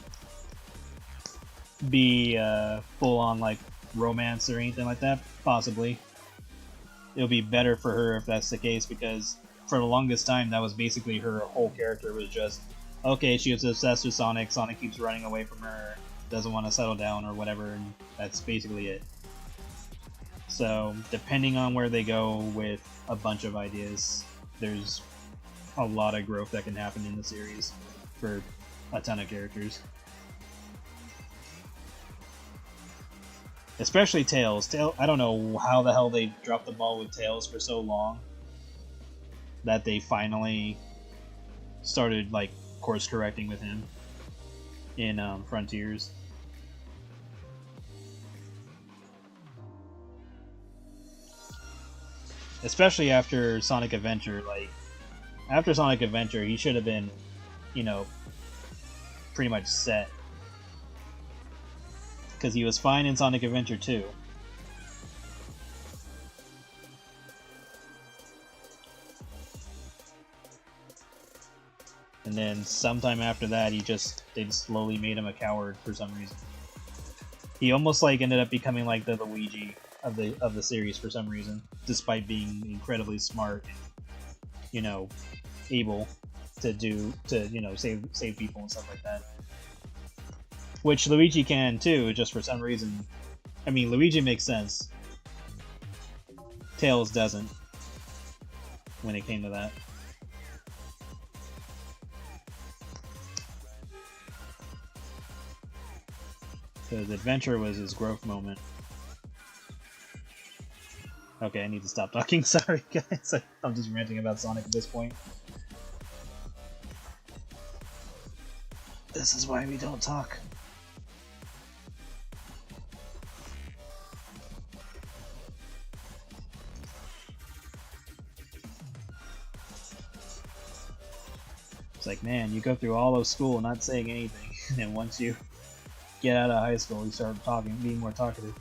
be full on like romance or anything like that? Possibly. It'll be better for her if that's the case, because for the longest time that was basically her whole character, was just, okay, she was obsessed with Sonic, Sonic keeps running away from her, doesn't want to settle down or whatever, and that's basically it. So depending on where they go with a bunch of ideas, there's a lot of growth that can happen in the series for a ton of characters. Especially Tails. I don't know how the hell they dropped the ball with Tails for so long that they finally started like course correcting with him in Frontiers. Especially after Sonic Adventure, after Sonic Adventure, he should have been, pretty much set. Because he was fine in Sonic Adventure 2. And then sometime after that, they just slowly made him a coward for some reason. He almost ended up becoming like the Luigi of the series for some reason, despite being incredibly smart and, able to save people and stuff like that. Which Luigi can too, just for some reason. I mean, Luigi makes sense. Tails doesn't, when it came to that. Because Adventure was his growth moment. Okay, I need to stop talking, sorry guys. I'm just ranting about Sonic at this point. This is why we don't talk. It's like, man, you go through all of school not saying anything, and then once you get out of high school, you start talking, being more talkative.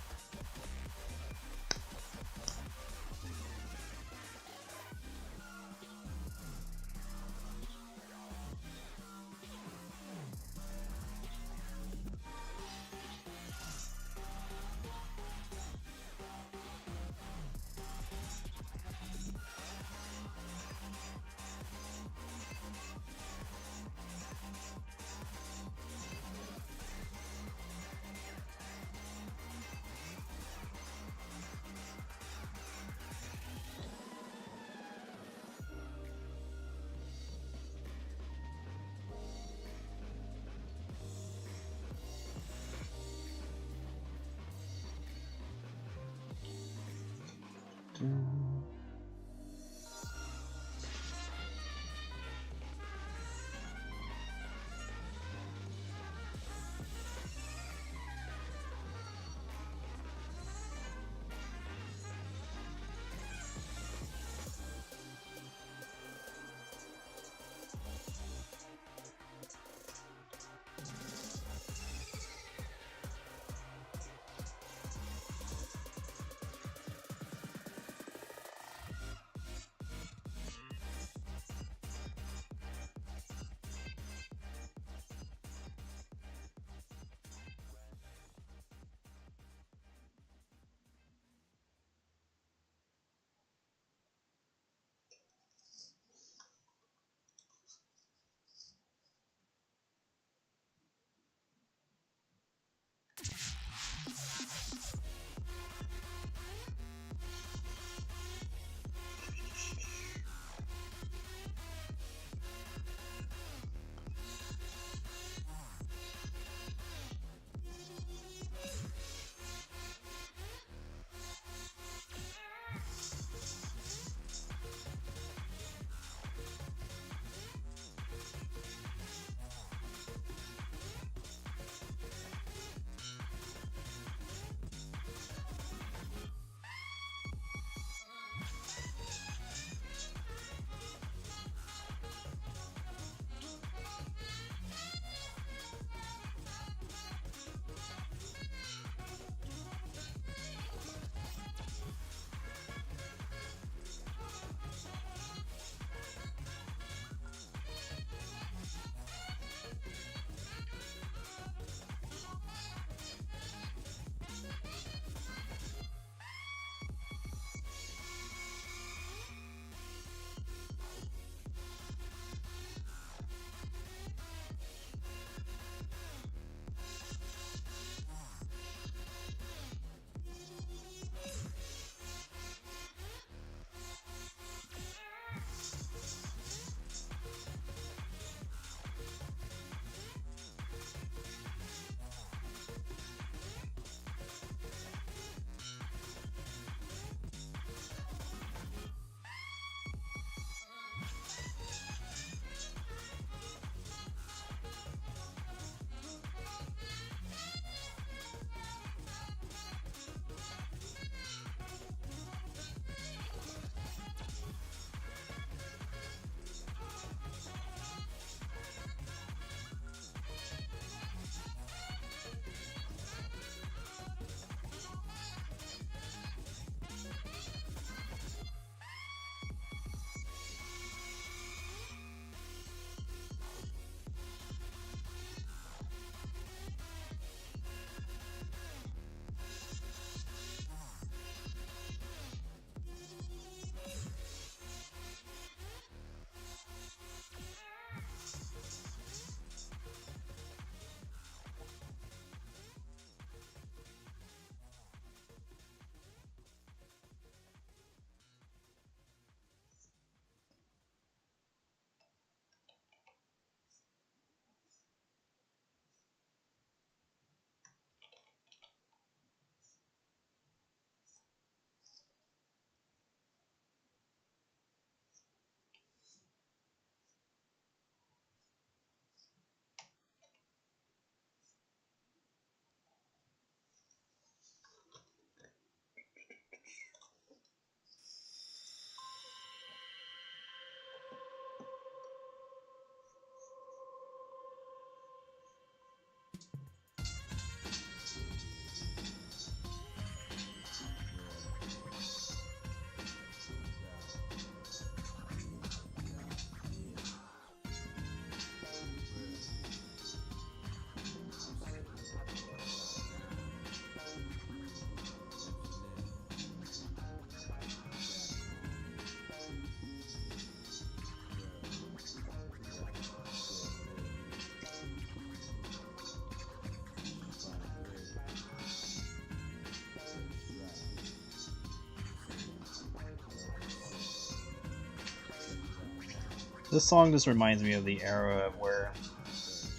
This song just reminds me of the era where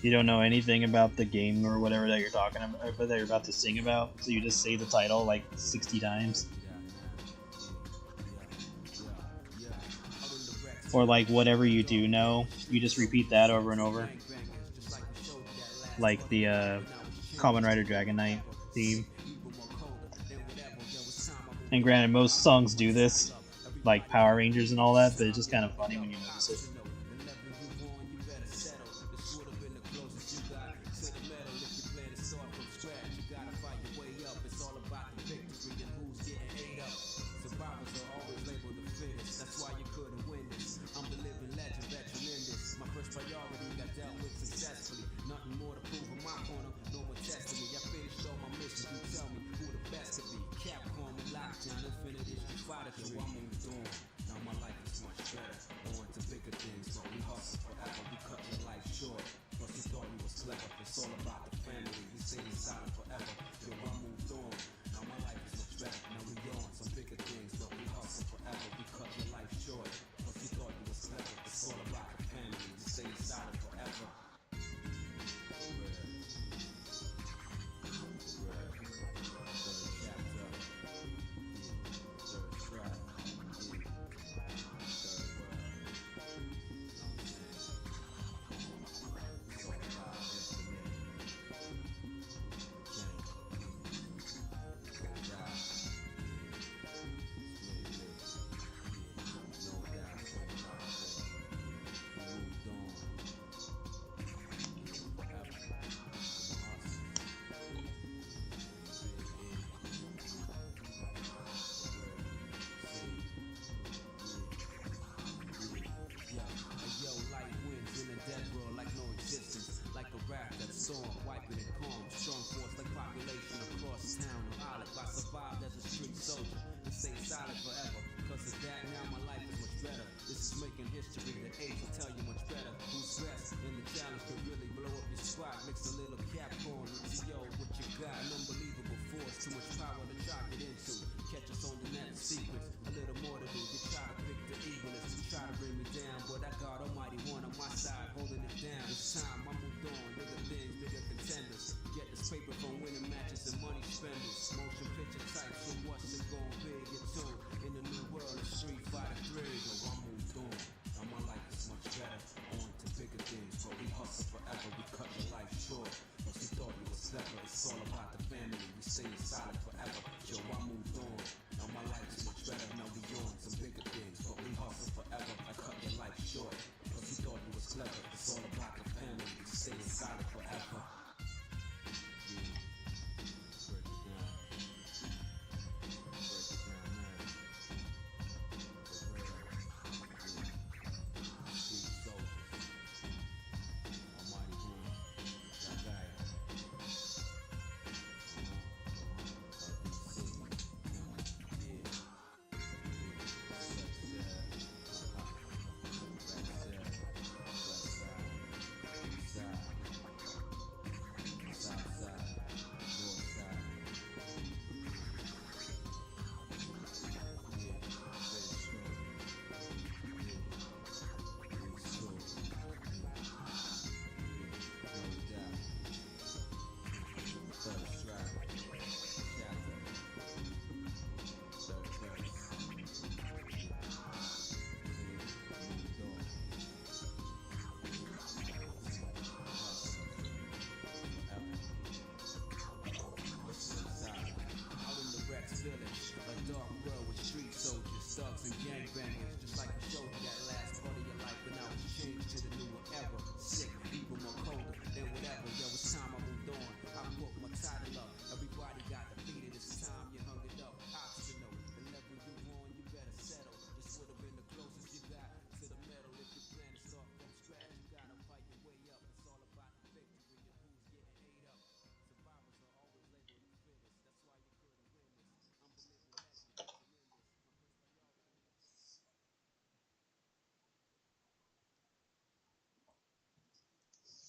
you don't know anything about the game or whatever that you're talking about, that you're about to sing about, so you just say the title like 60 times. Or like whatever you do know, you just repeat that over and over. Like the Kamen Rider Dragon Knight theme. And granted, most songs do this, like Power Rangers and all that, but it's just kind of funny when you notice it.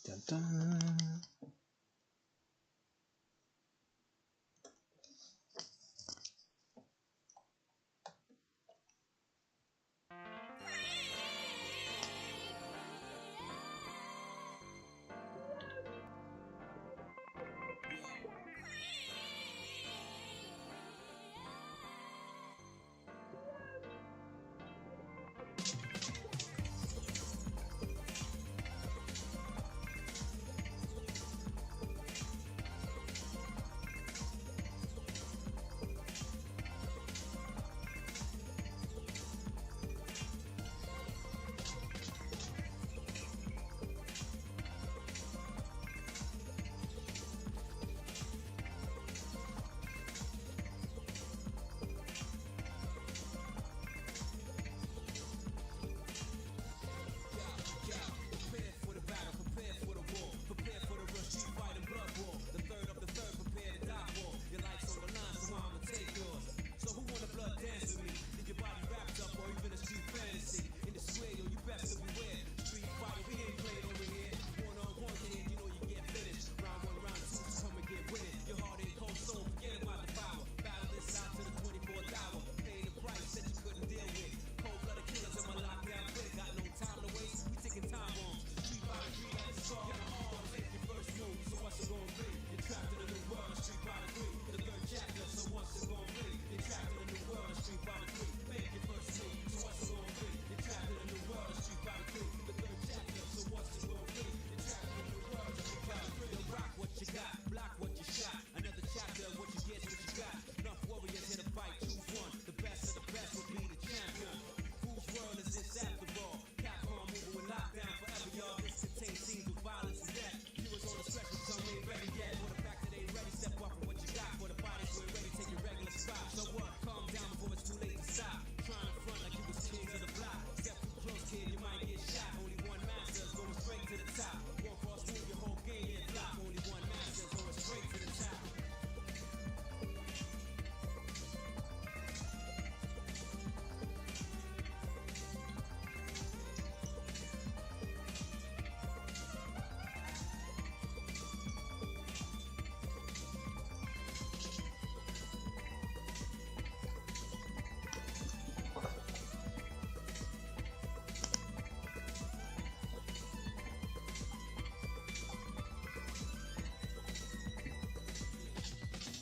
Dun, dun.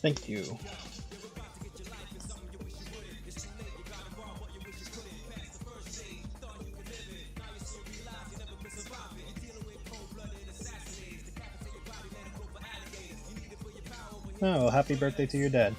Thank you. Oh, happy birthday to your dad.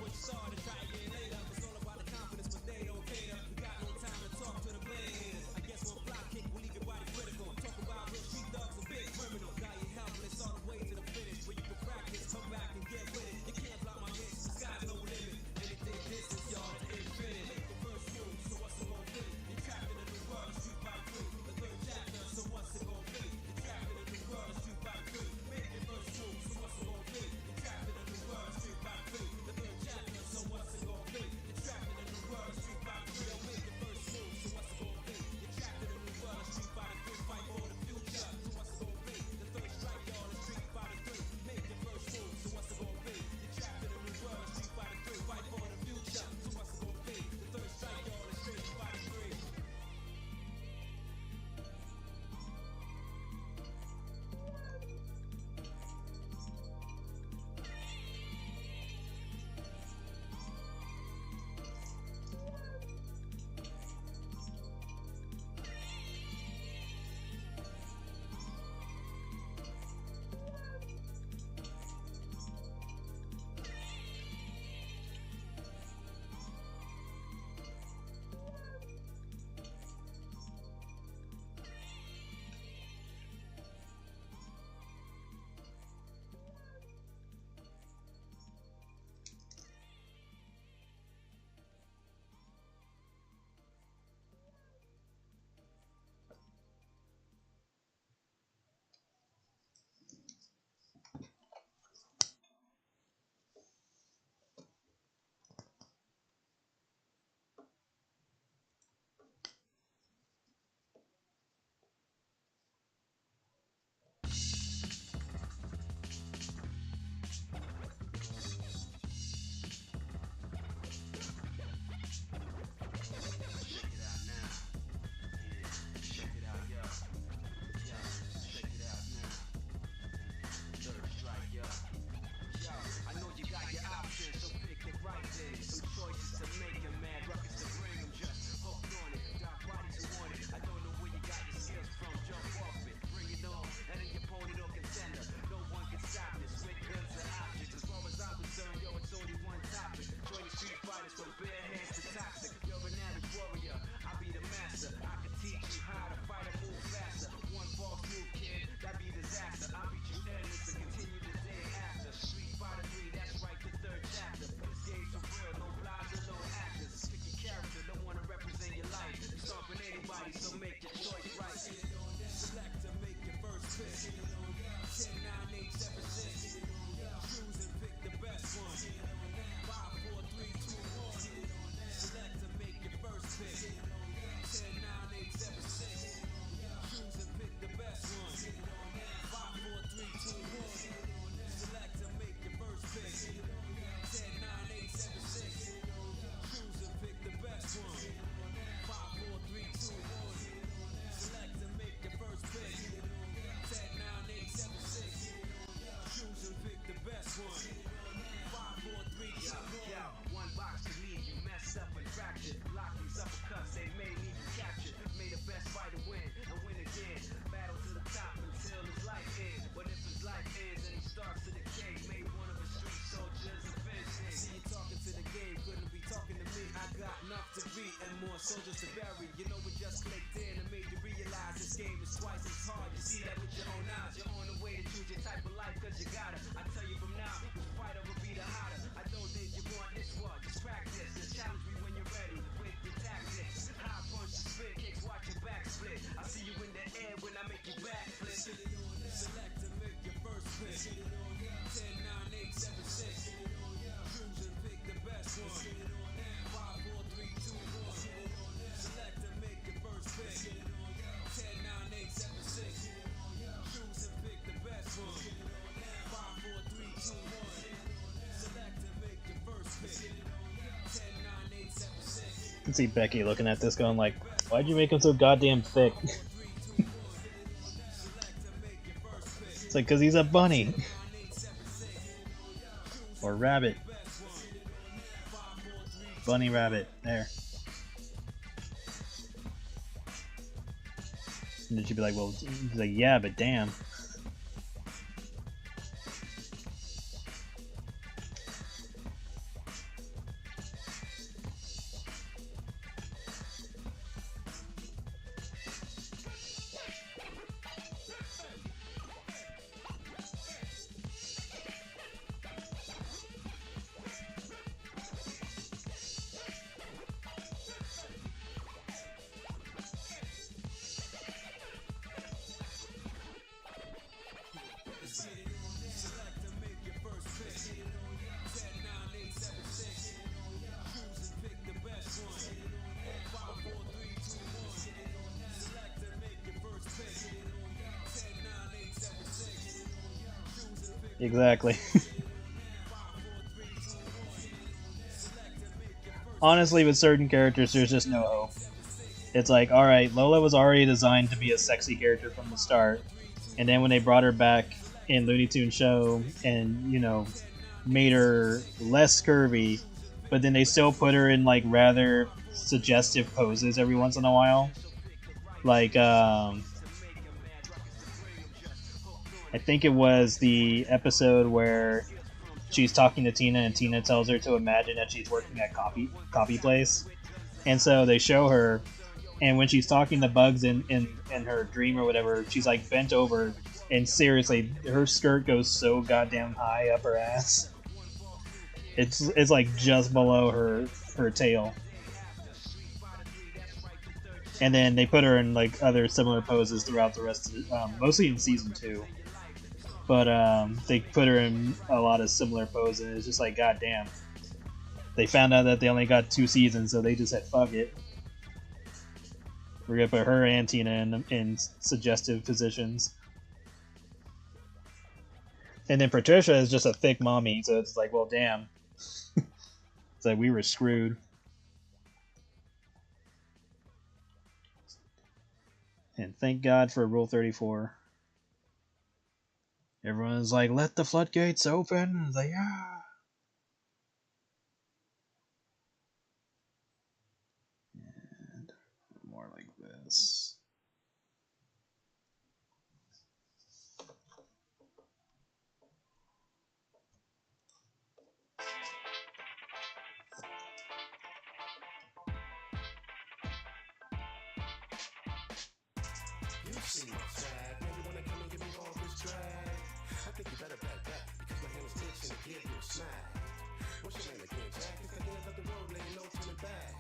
Soldiers to bury, you know we just clicked in and made you realize this game is twice as hard. You see that with your own eyes. You're on the way to choose your type of life, cause you gotta. I tell you from now, the fighter will be the hotter. I don't think you want this one, just practice. Just challenge me when you're ready with your tactics. High punch, spit kicks, watch your back split. I see you in the air when I make you backflip. Select to make your first pick. 10, 9, 8, 7, 6. Choose and pick the best one. 5, 4, 3, 2, 1. Select to make your first pick. 10, 9, 8, 7, 6. Choose and pick the best one. 5, 4, 3, 2, 1. Select to make your first pick. 10, 9, 8, 7, 6. You can see Becky looking at this going like, why'd you make him so goddamn thick? It's like, cause he's a bunny. Or rabbit. bunny rabbit. There. And then she'd be like, well, he's like, yeah, but damn. Exactly. Honestly, with certain characters, there's just no hope. It's like, alright, Lola was already designed to be a sexy character from the start, and then when they brought her back in Looney Tunes show and, you know, made her less curvy, but then they still put her in, like, rather suggestive poses every once in a while. Like, I think it was the episode where she's talking to Tina and Tina tells her to imagine that she's working at copy place. And so they show her, and when she's talking to Bugs in her dream or whatever, she's like bent over, and seriously, her skirt goes so goddamn high up her ass. It's like just below her tail. And then they put her in like other similar poses throughout the rest of the, mostly in season 2. But they put her in a lot of similar poses, and it's just like, goddamn. They found out that they only got 2 seasons, so they just said, fuck it. We're gonna put her and Tina in suggestive positions. And then Patricia is just a thick mommy, so it's like, well, damn. It's like, we were screwed. And thank God for Rule 34. Everyone's like, let the floodgates open. And it's like, yeah. And more like this. You see my swag, now you wanna come and give me all this drag. I think you better back because my hand is itching to give you a smack. What's your name again, Jack? It's the end of the road, lady, no turning back.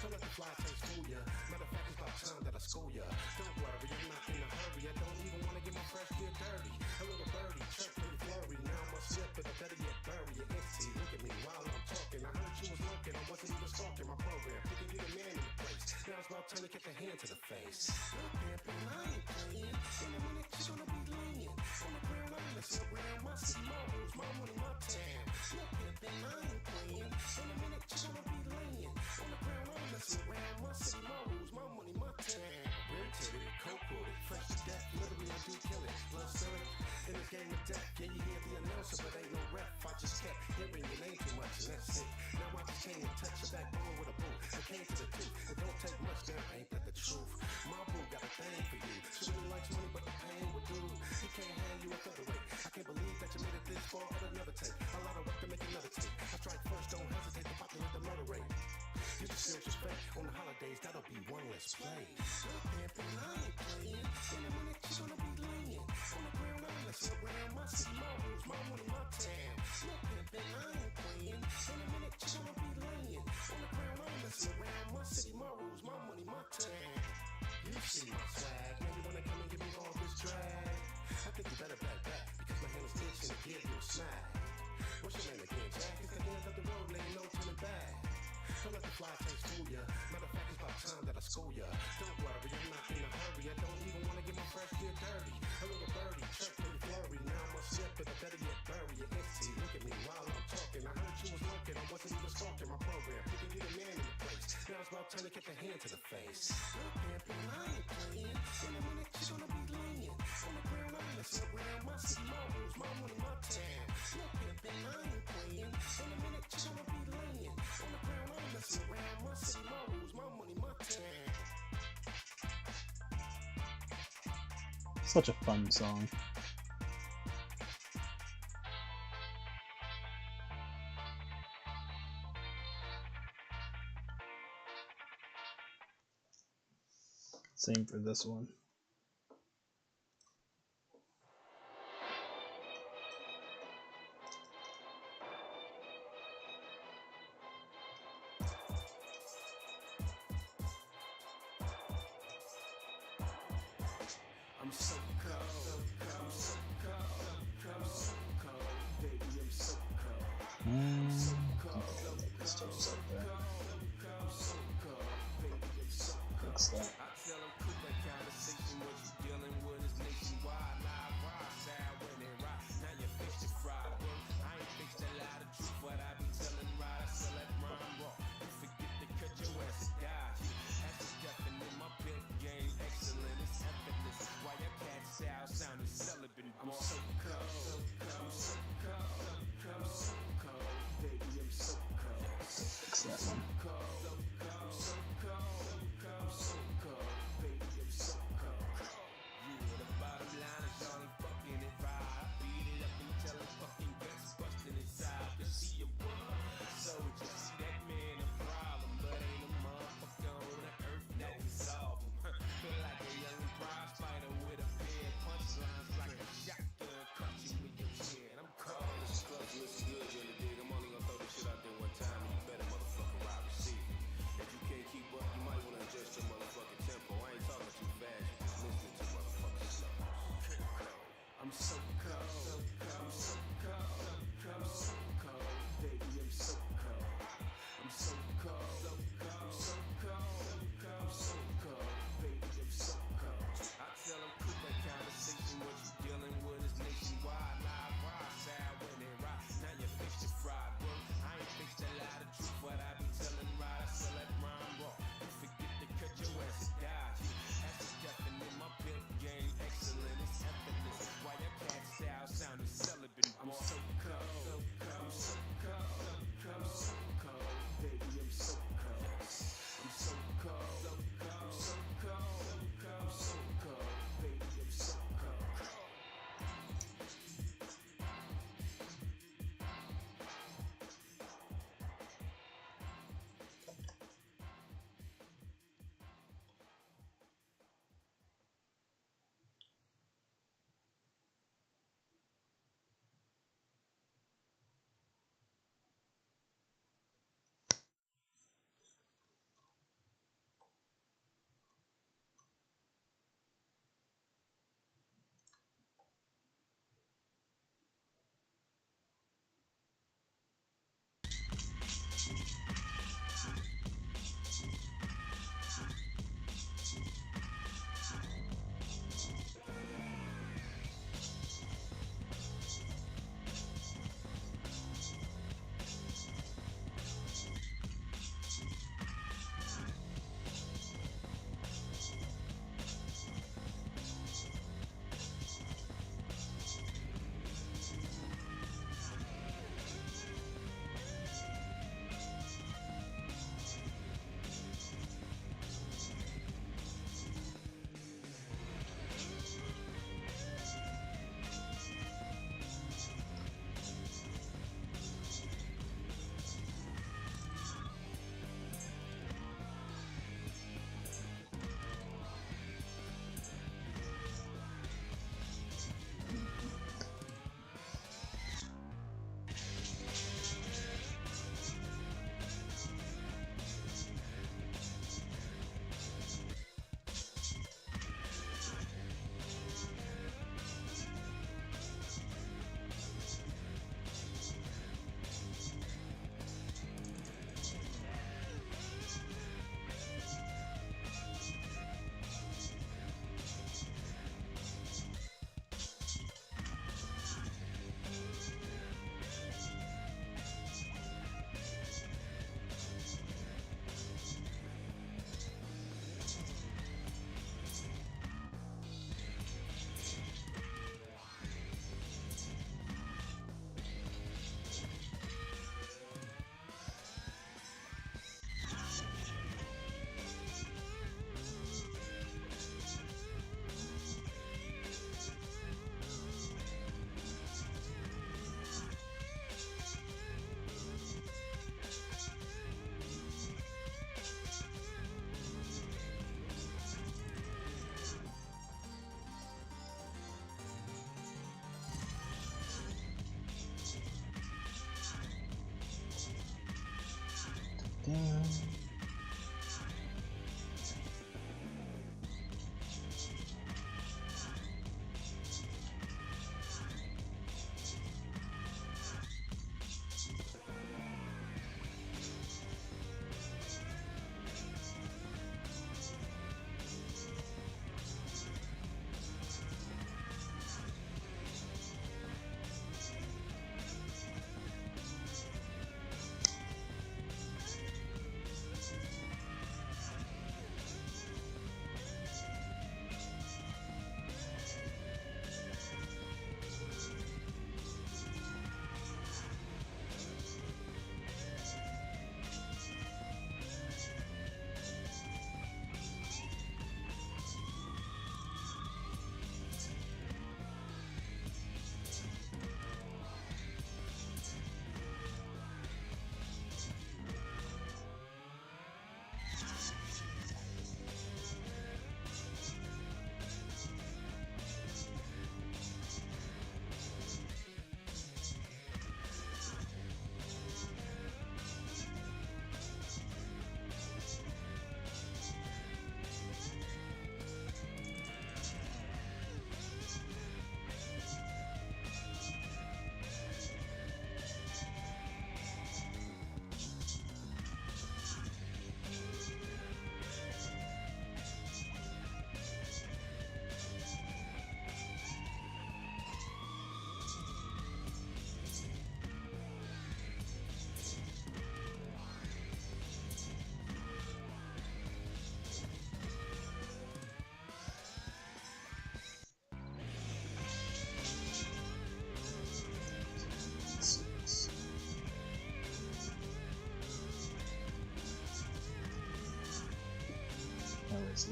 Don't let the fly taste fool ya. Matter of fact, it's about time that I school ya. Don't worry, I'm not in a hurry. I don't even wanna get my fresh gear dirty. A little birdie, chirp, pretty flurry. Now I'm a sip, but I better yet bury it. Empty, look at me while I'm talking. I heard you was looking, I wasn't even stalking my program. Thinking you the man in the place. Now it's about time to get the hand to the face. Look, pimpin', I ain't playing. In a minute, you're gonna be laying on the ground, I'm messing around. My see my rules, my money, my town. Look, pimpin', I ain't playing. In a minute, you're gonna be laying on the ground, I'm messing around. My city, my rules, my money, my town. Irritated, cold-blooded, fresh to death, literally I do kill it. Love story in this game of death. Yeah, you hear the announcer, but ain't no ref. I just kept hearing your name too much, and that's it. Now I just came and touched your backbone with a boot. I came to the truth. It don't take much, now ain't that the truth? My boo got a thing for you. She really likes money, but the pain would do. He can't hand you a featherweight. I can't believe that you made it this far at another take. A lot of work to make another take. I strike first, don't hesitate to populate the murder rate. You just serious respect on the holidays, that'll be one less play. Look, pimpin', I ain't playing. In a minute, you're gonna be laying on the ground, I'm messing around. My city, my rules, my money, my town. Look, pimpin', I ain't playing. In a minute, you're gonna be laying on the ground, I'm messing around. My city, my rules, my money, my town. You see my swag, now you wanna come and give me all this drag. I think you better back because my hand is itching to give you a smack. What's your name again, Jack? It's the end of the road, lady, no turning back. Don't let the fly taste fool ya. Matter of fact, it's about time that I school ya. Don't worry, I'm not in a hurry. I don't even wanna get my fresh gear dirty. A little birdie, chirp, pretty flurry. Now I'm a sip, but I better yet bury it. Empty, look at me while I'm talking. I heard you was looking, I wasn't even stalking my program. Thinking you the man in the place. Now it's about time to get the hand to the face. Look, pimpin', I ain't playing. In a minute, you're gonna be laying on the ground, I'm messing around. My city, my rules, my money, my town. Look, pimpin', I ain't playing. In a minute, you're gonna be laying on the ground, I'm messing such a fun song. Same for this one. I'm so cold, I'm so cold, I'm so cold, baby, I'm so cold. I'm so cold, This turns up there. I'm so cold, baby, I'm so cold. Fix that. I tell them cool that conversation, what you dealing with is nationwide. Live rock, sound when they rock. Now your face is fried. I ain't fixed a lot of truth, but I be telling right. I sell that rhyme raw. You forget to cut your ass to die. That's the definite. My pit game excellent. It's effortless. Why your cat sounding celibate? I'm so cold. I'm so cold. I'm so cold. Baby, I'm so cold. Fix that one. I'm so cold. I'm so cold. down.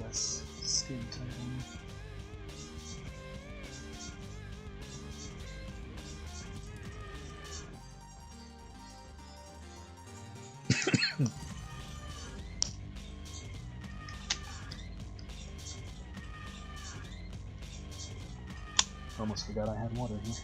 Less skin time on me. Almost forgot I had water here.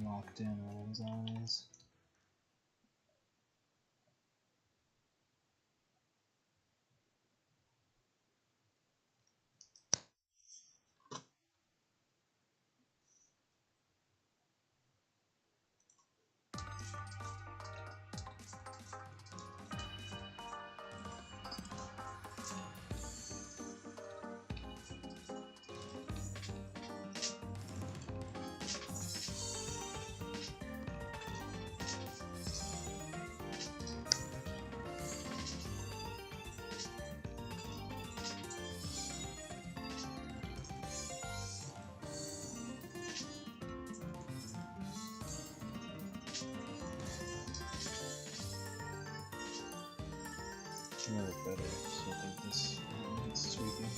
locked in on his eyes. Another better, so I think this is sweeping.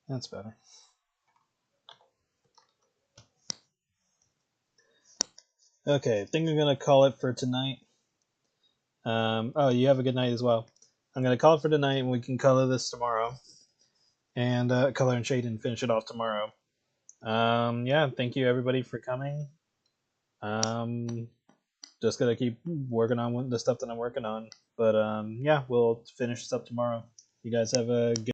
That's better. Okay, I think I'm gonna call it for tonight. Oh, you have a good night as well. I'm gonna call it for tonight, and we can color this tomorrow, and color and shade and finish it off tomorrow. Yeah, thank you everybody for coming. Just gonna keep working on the stuff that I'm working on, but yeah, we'll finish this up tomorrow. You guys have a good